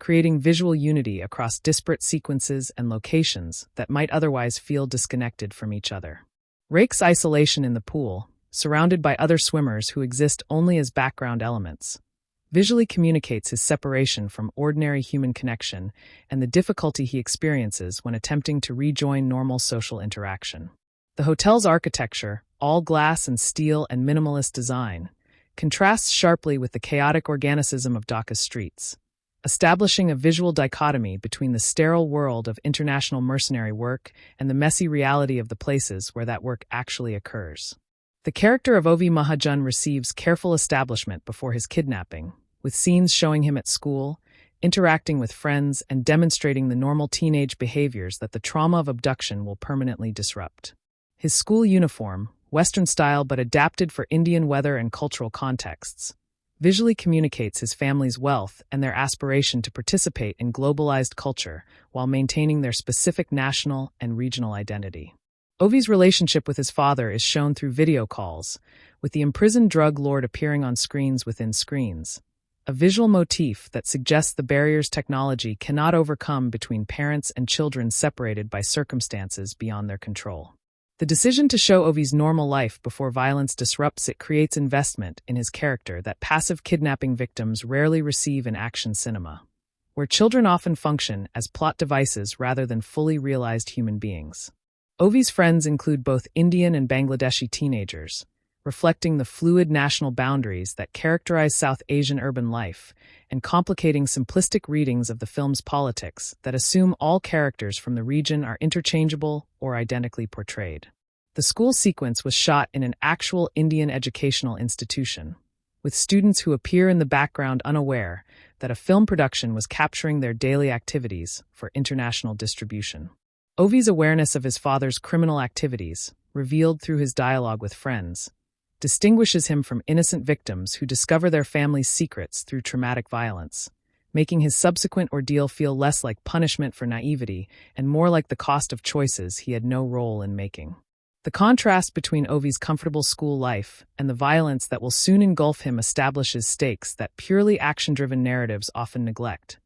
creating visual unity across disparate sequences and locations that might otherwise feel disconnected from each other. Rake's isolation in the pool, surrounded by other swimmers who exist only as background elements, visually communicates his separation from ordinary human connection and the difficulty he experiences when attempting to rejoin normal social interaction. The hotel's architecture, all glass and steel and minimalist design, contrasts sharply with the chaotic organicism of Dhaka's streets, establishing a visual dichotomy between the sterile world of international mercenary work and the messy reality of the places where that work actually occurs. The character of Ovi Mahajan receives careful establishment before his kidnapping, with scenes showing him at school, interacting with friends, and demonstrating the normal teenage behaviors that the trauma of abduction will permanently disrupt. His school uniform, Western style but adapted for Indian weather and cultural contexts, visually communicates his family's wealth and their aspiration to participate in globalized culture while maintaining their specific national and regional identity. Ovi's relationship with his father is shown through video calls, with the imprisoned drug lord appearing on screens within screens, a visual motif that suggests the barriers technology cannot overcome between parents and children separated by circumstances beyond their control. The decision to show Ovi's normal life before violence disrupts it creates investment in his character that passive kidnapping victims rarely receive in action cinema, where children often function as plot devices rather than fully realized human beings. Ovi's friends include both Indian and Bangladeshi teenagers, reflecting the fluid national boundaries that characterize South Asian urban life and complicating simplistic readings of the film's politics that assume all characters from the region are interchangeable or identically portrayed. The school sequence was shot in an actual Indian educational institution, with students who appear in the background unaware that a film production was capturing their daily activities for international distribution. Ovi's awareness of his father's criminal activities, revealed through his dialogue with friends, distinguishes him from innocent victims who discover their family's secrets through traumatic violence, making his subsequent ordeal feel less like punishment for naivety and more like the cost of choices he had no role in making. The contrast between Ovi's comfortable school life and the violence that will soon engulf him establishes stakes that purely action-driven narratives often neglect,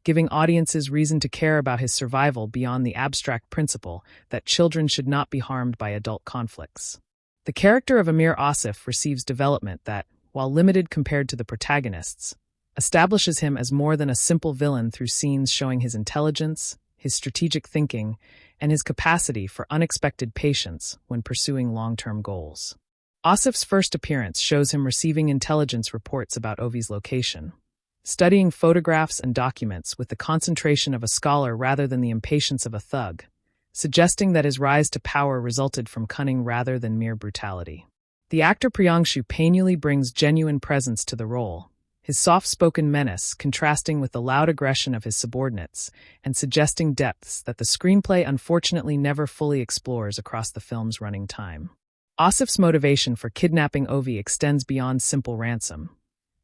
giving audiences reason to care about his survival beyond the abstract principle that children should not be harmed by adult conflicts. The character of Amir Asif receives development that, while limited compared to the protagonists, establishes him as more than a simple villain through scenes showing his intelligence, his strategic thinking, and his capacity for unexpected patience when pursuing long-term goals. Asif's first appearance shows him receiving intelligence reports about Ovi's location, studying photographs and documents with the concentration of a scholar rather than the impatience of a thug, suggesting that his rise to power resulted from cunning rather than mere brutality. The actor Priyangshu Painuli brings genuine presence to the role, his soft-spoken menace contrasting with the loud aggression of his subordinates and suggesting depths that the screenplay unfortunately never fully explores across the film's running time. Asif's motivation for kidnapping Ovi extends beyond simple ransom,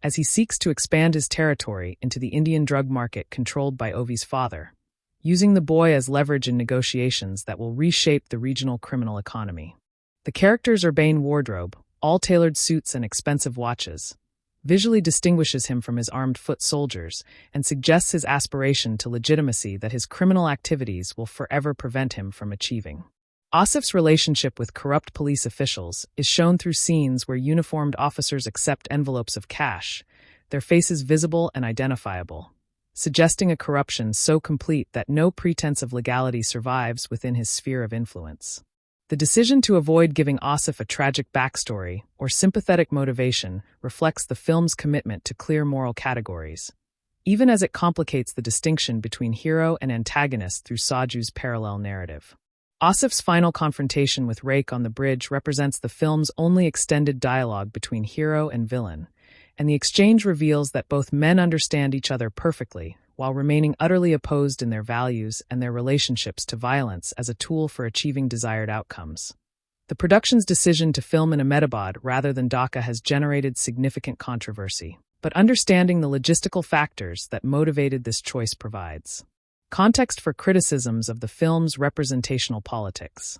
as he seeks to expand his territory into the Indian drug market controlled by Ovi's father, using the boy as leverage in negotiations that will reshape the regional criminal economy. The character's urbane wardrobe, all tailored suits and expensive watches, visually distinguishes him from his armed foot soldiers and suggests his aspiration to legitimacy that his criminal activities will forever prevent him from achieving. Asif's relationship with corrupt police officials is shown through scenes where uniformed officers accept envelopes of cash, their faces visible and identifiable, suggesting a corruption so complete that no pretense of legality survives within his sphere of influence. The decision to avoid giving Asif a tragic backstory or sympathetic motivation reflects the film's commitment to clear moral categories, even as it complicates the distinction between hero and antagonist through Saju's parallel narrative. Asif's final confrontation with Rake on the bridge represents the film's only extended dialogue between hero and villain, and the exchange reveals that both men understand each other perfectly, while remaining utterly opposed in their values and their relationships to violence as a tool for achieving desired outcomes. The production's decision to film in Ahmedabad rather than Dhaka has generated significant controversy, but understanding the logistical factors that motivated this choice provides context for criticisms of the film's representational politics.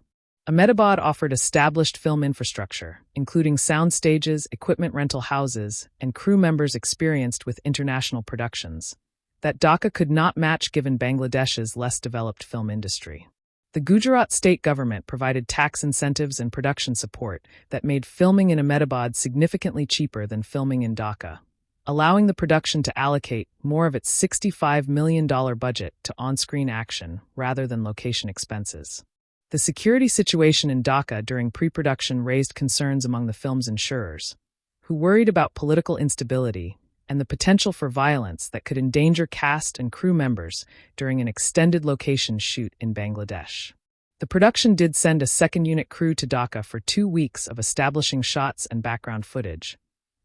Ahmedabad offered established film infrastructure, including sound stages, equipment rental houses, and crew members experienced with international productions, that Dhaka could not match given Bangladesh's less developed film industry. The Gujarat state government provided tax incentives and production support that made filming in Ahmedabad significantly cheaper than filming in Dhaka, allowing the production to allocate more of its $65 million budget to on-screen action rather than location expenses. The security situation in Dhaka during pre-production raised concerns among the film's insurers, who worried about political instability and the potential for violence that could endanger cast and crew members during an extended location shoot in Bangladesh. The production did send a second-unit crew to Dhaka for 2 weeks of establishing shots and background footage,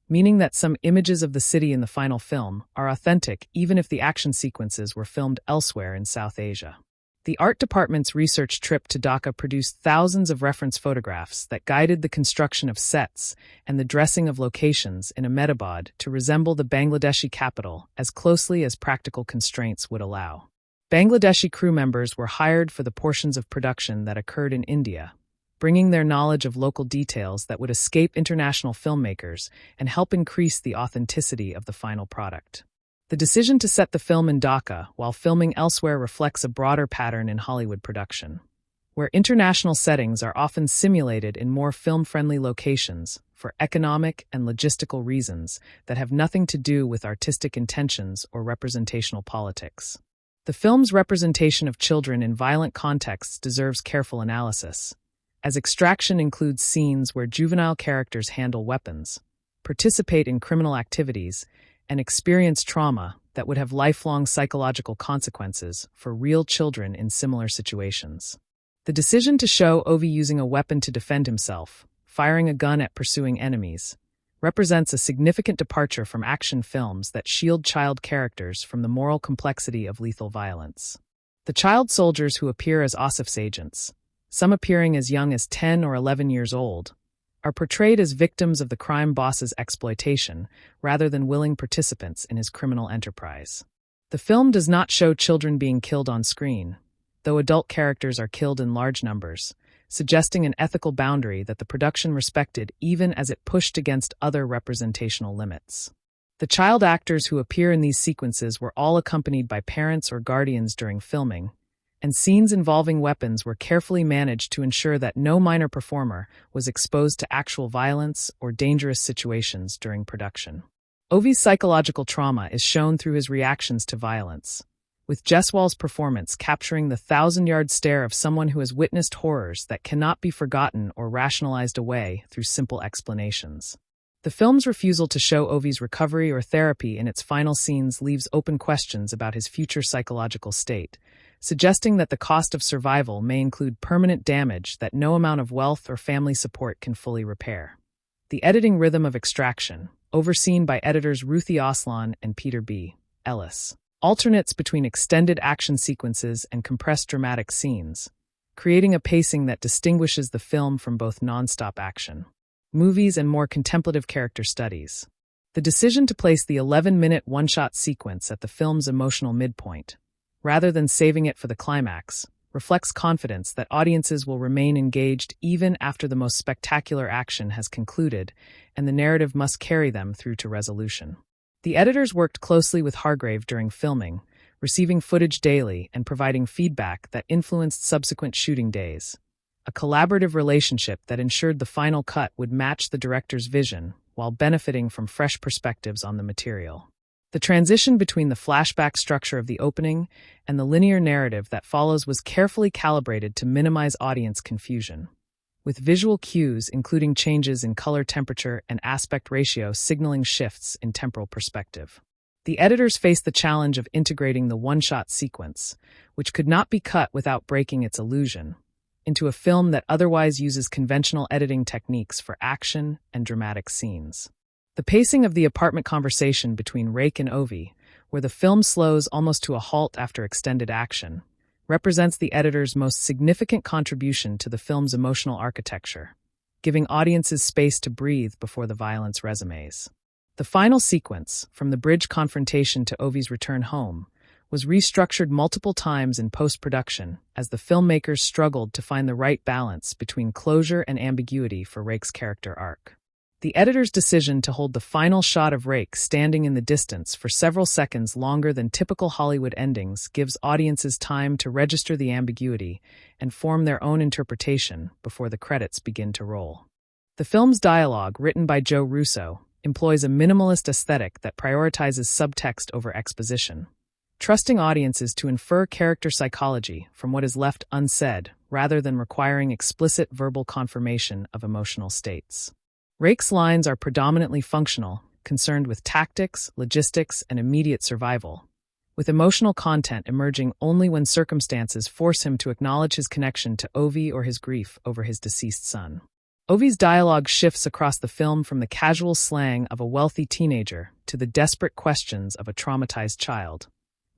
meaning that some images of the city in the final film are authentic even if the action sequences were filmed elsewhere in South Asia. The art department's research trip to Dhaka produced thousands of reference photographs that guided the construction of sets and the dressing of locations in Ahmedabad to resemble the Bangladeshi capital as closely as practical constraints would allow. Bangladeshi crew members were hired for the portions of production that occurred in India, bringing their knowledge of local details that would escape international filmmakers and help increase the authenticity of the final product. The decision to set the film in Dhaka while filming elsewhere reflects a broader pattern in Hollywood production, where international settings are often simulated in more film-friendly locations for economic and logistical reasons that have nothing to do with artistic intentions or representational politics. The film's representation of children in violent contexts deserves careful analysis, as Extraction includes scenes where juvenile characters handle weapons, participate in criminal activities, and experience trauma that would have lifelong psychological consequences for real children in similar situations. The decision to show Ovi using a weapon to defend himself, firing a gun at pursuing enemies, represents a significant departure from action films that shield child characters from the moral complexity of lethal violence. The child soldiers who appear as Asif's agents, some appearing as young as 10 or 11 years old, are portrayed as victims of the crime boss's exploitation rather than willing participants in his criminal enterprise. The film does not show children being killed on screen, though adult characters are killed in large numbers, suggesting an ethical boundary that the production respected even as it pushed against other representational limits. The child actors who appear in these sequences were all accompanied by parents or guardians during filming, and scenes involving weapons were carefully managed to ensure that no minor performer was exposed to actual violence or dangerous situations during production. Ovi's psychological trauma is shown through his reactions to violence, with Jeswal's performance capturing the 1,000-yard stare of someone who has witnessed horrors that cannot be forgotten or rationalized away through simple explanations. The film's refusal to show Ovi's recovery or therapy in its final scenes leaves open questions about his future psychological state, suggesting that the cost of survival may include permanent damage that no amount of wealth or family support can fully repair. The editing rhythm of Extraction, overseen by editors Ruthie Aslan and Peter B. Ellis, alternates between extended action sequences and compressed dramatic scenes, creating a pacing that distinguishes the film from both non-stop action movies and more contemplative character studies. The decision to place the 11-minute one-shot sequence at the film's emotional midpoint, rather than saving it for the climax, reflects confidence that audiences will remain engaged even after the most spectacular action has concluded and the narrative must carry them through to resolution. The editors worked closely with Hargrave during filming, receiving footage daily and providing feedback that influenced subsequent shooting days, a collaborative relationship that ensured the final cut would match the director's vision while benefiting from fresh perspectives on the material. The transition between the flashback structure of the opening and the linear narrative that follows was carefully calibrated to minimize audience confusion, with visual cues including changes in color temperature and aspect ratio signaling shifts in temporal perspective. The editors faced the challenge of integrating the one-shot sequence, which could not be cut without breaking its illusion, into a film that otherwise uses conventional editing techniques for action and dramatic scenes. The pacing of the apartment conversation between Rake and Ovi where the film slows almost to a halt after extended action, represents the editor's most significant contribution to the film's emotional architecture, giving audiences space to breathe before the violence resumes. The final sequence, from the bridge confrontation to Ovi's return home, was restructured multiple times in post-production as the filmmakers struggled to find the right balance between closure and ambiguity for Rake's character arc. The editor's decision to hold the final shot of Rake standing in the distance for several seconds longer than typical Hollywood endings gives audiences time to register the ambiguity and form their own interpretation before the credits begin to roll. The film's dialogue, written by Joe Russo, employs a minimalist aesthetic that prioritizes subtext over exposition, trusting audiences to infer character psychology from what is left unsaid rather than requiring explicit verbal confirmation of emotional states. Rake's lines are predominantly functional, concerned with tactics, logistics, and immediate survival, with emotional content emerging only when circumstances force him to acknowledge his connection to Ovi or his grief over his deceased son. Ovi's dialogue shifts across the film from the casual slang of a wealthy teenager to the desperate questions of a traumatized child,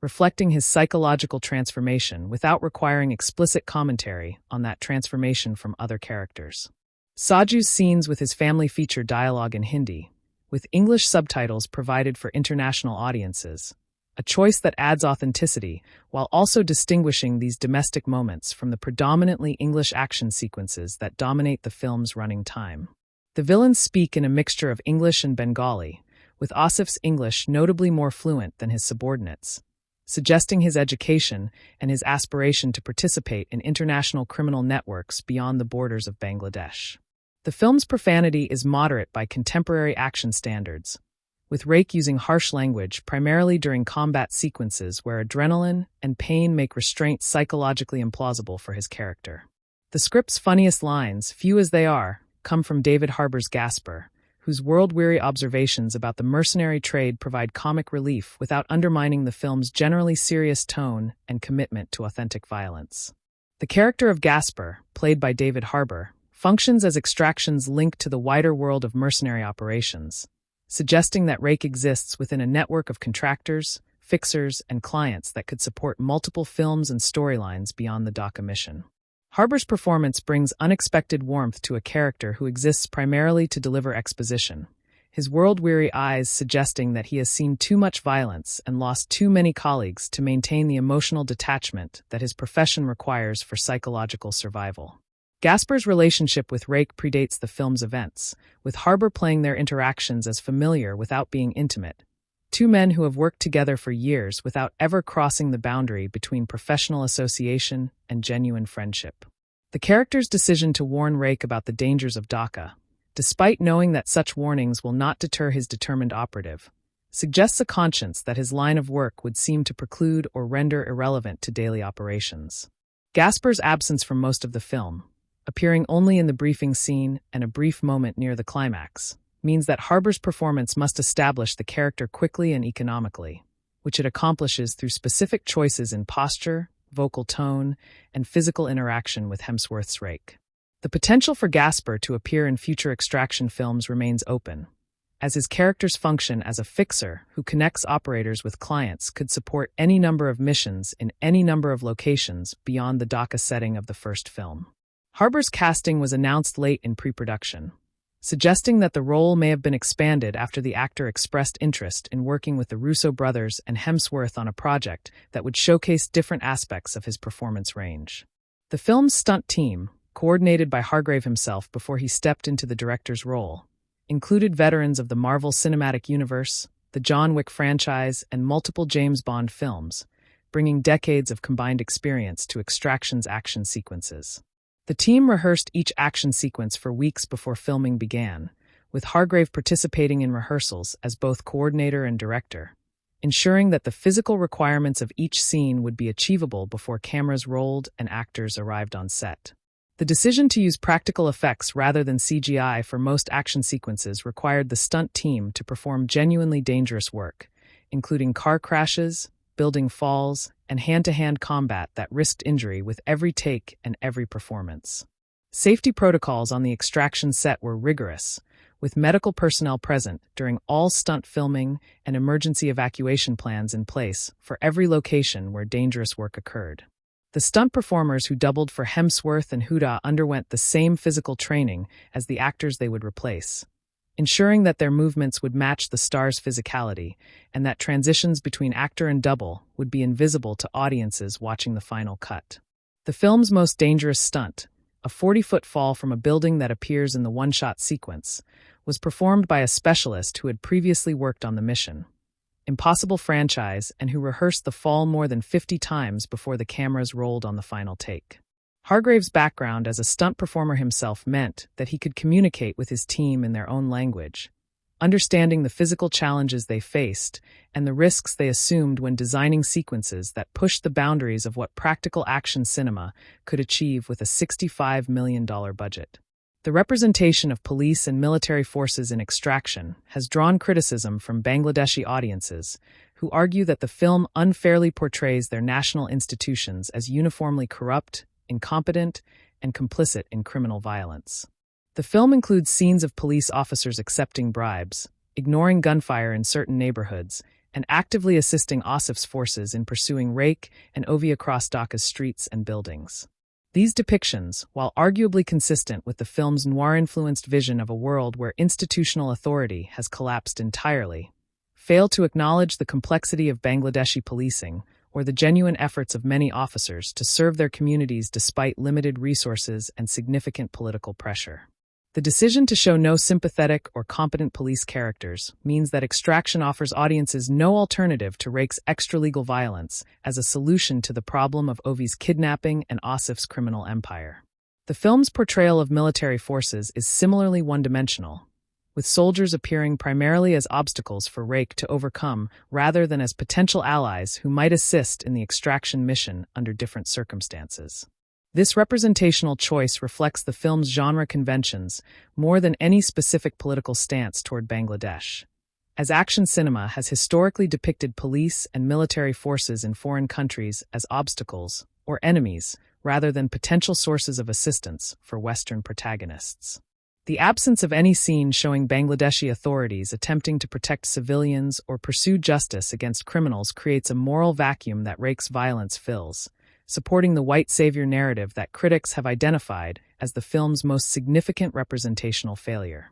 reflecting his psychological transformation without requiring explicit commentary on that transformation from other characters. Saju's scenes with his family feature dialogue in Hindi, with English subtitles provided for international audiences, a choice that adds authenticity while also distinguishing these domestic moments from the predominantly English action sequences that dominate the film's running time. The villains speak in a mixture of English and Bengali, with Asif's English notably more fluent than his subordinates, suggesting his education and his aspiration to participate in international criminal networks beyond the borders of Bangladesh. The film's profanity is moderate by contemporary action standards, with Rake using harsh language primarily during combat sequences where adrenaline and pain make restraint psychologically implausible for his character. The script's funniest lines, few as they are, come from David Harbour's Gasper, whose world-weary observations about the mercenary trade provide comic relief without undermining the film's generally serious tone and commitment to authentic violence. The character of Gasper, played by David Harbour, functions as Extraction's link to the wider world of mercenary operations, suggesting that Rake exists within a network of contractors, fixers, and clients that could support multiple films and storylines beyond the Dhaka mission. Harbour's performance brings unexpected warmth to a character who exists primarily to deliver exposition, his world-weary eyes suggesting that he has seen too much violence and lost too many colleagues to maintain the emotional detachment that his profession requires for psychological survival. Gasper's relationship with Rake predates the film's events, with Harbour playing their interactions as familiar without being intimate. Two men who have worked together for years without ever crossing the boundary between professional association and genuine friendship. The character's decision to warn Rake about the dangers of Dhaka, despite knowing that such warnings will not deter his determined operative, suggests a conscience that his line of work would seem to preclude or render irrelevant to daily operations. Gasper's absence from most of the film, appearing only in the briefing scene and a brief moment near the climax, means that Harbour's performance must establish the character quickly and economically, which it accomplishes through specific choices in posture, vocal tone, and physical interaction with Hemsworth's Rake. The potential for Gasper to appear in future Extraction films remains open, as his character's function as a fixer who connects operators with clients could support any number of missions in any number of locations beyond the Dhaka setting of the first film. Harbour's casting was announced late in pre-production, suggesting that the role may have been expanded after the actor expressed interest in working with the Russo brothers and Hemsworth on a project that would showcase different aspects of his performance range. The film's stunt team, coordinated by Hargrave himself before he stepped into the director's role, included veterans of the Marvel Cinematic Universe, the John Wick franchise, and multiple James Bond films, bringing decades of combined experience to Extraction's action sequences. The team rehearsed each action sequence for weeks before filming began, with Hargrave participating in rehearsals as both coordinator and director, ensuring that the physical requirements of each scene would be achievable before cameras rolled and actors arrived on set. The decision to use practical effects rather than CGI for most action sequences required the stunt team to perform genuinely dangerous work, including car crashes, building falls, and hand-to-hand combat that risked injury with every take and every performance. Safety protocols on the Extraction set were rigorous, with medical personnel present during all stunt filming and emergency evacuation plans in place for every location where dangerous work occurred. The stunt performers who doubled for Hemsworth and Huda underwent the same physical training as the actors they would replace, ensuring that their movements would match the star's physicality and that transitions between actor and double would be invisible to audiences watching the final cut. The film's most dangerous stunt, a 40-foot fall from a building that appears in the one-shot sequence, was performed by a specialist who had previously worked on the Mission Impossible franchise and who rehearsed the fall more than 50 times before the cameras rolled on the final take. Hargrave's background as a stunt performer himself meant that he could communicate with his team in their own language, understanding the physical challenges they faced and the risks they assumed when designing sequences that pushed the boundaries of what practical action cinema could achieve with a $65 million budget. The representation of police and military forces in Extraction has drawn criticism from Bangladeshi audiences, who argue that the film unfairly portrays their national institutions as uniformly corrupt, incompetent, and complicit in criminal violence. The film includes scenes of police officers accepting bribes, ignoring gunfire in certain neighborhoods, and actively assisting Asif's forces in pursuing Rake and Ovi across Dhaka's streets and buildings. These depictions, while arguably consistent with the film's noir-influenced vision of a world where institutional authority has collapsed entirely, fail to acknowledge the complexity of Bangladeshi policing or the genuine efforts of many officers to serve their communities despite limited resources and significant political pressure. The decision to show no sympathetic or competent police characters means that Extraction offers audiences no alternative to Rake's extralegal violence as a solution to the problem of Ovi's kidnapping and Asif's criminal empire. The film's portrayal of military forces is similarly one-dimensional, with soldiers appearing primarily as obstacles for Rake to overcome rather than as potential allies who might assist in the extraction mission under different circumstances. This representational choice reflects the film's genre conventions more than any specific political stance toward Bangladesh, as action cinema has historically depicted police and military forces in foreign countries as obstacles or enemies rather than potential sources of assistance for Western protagonists. The absence of any scene showing Bangladeshi authorities attempting to protect civilians or pursue justice against criminals creates a moral vacuum that Rake's violence fills, supporting the white savior narrative that critics have identified as the film's most significant representational failure.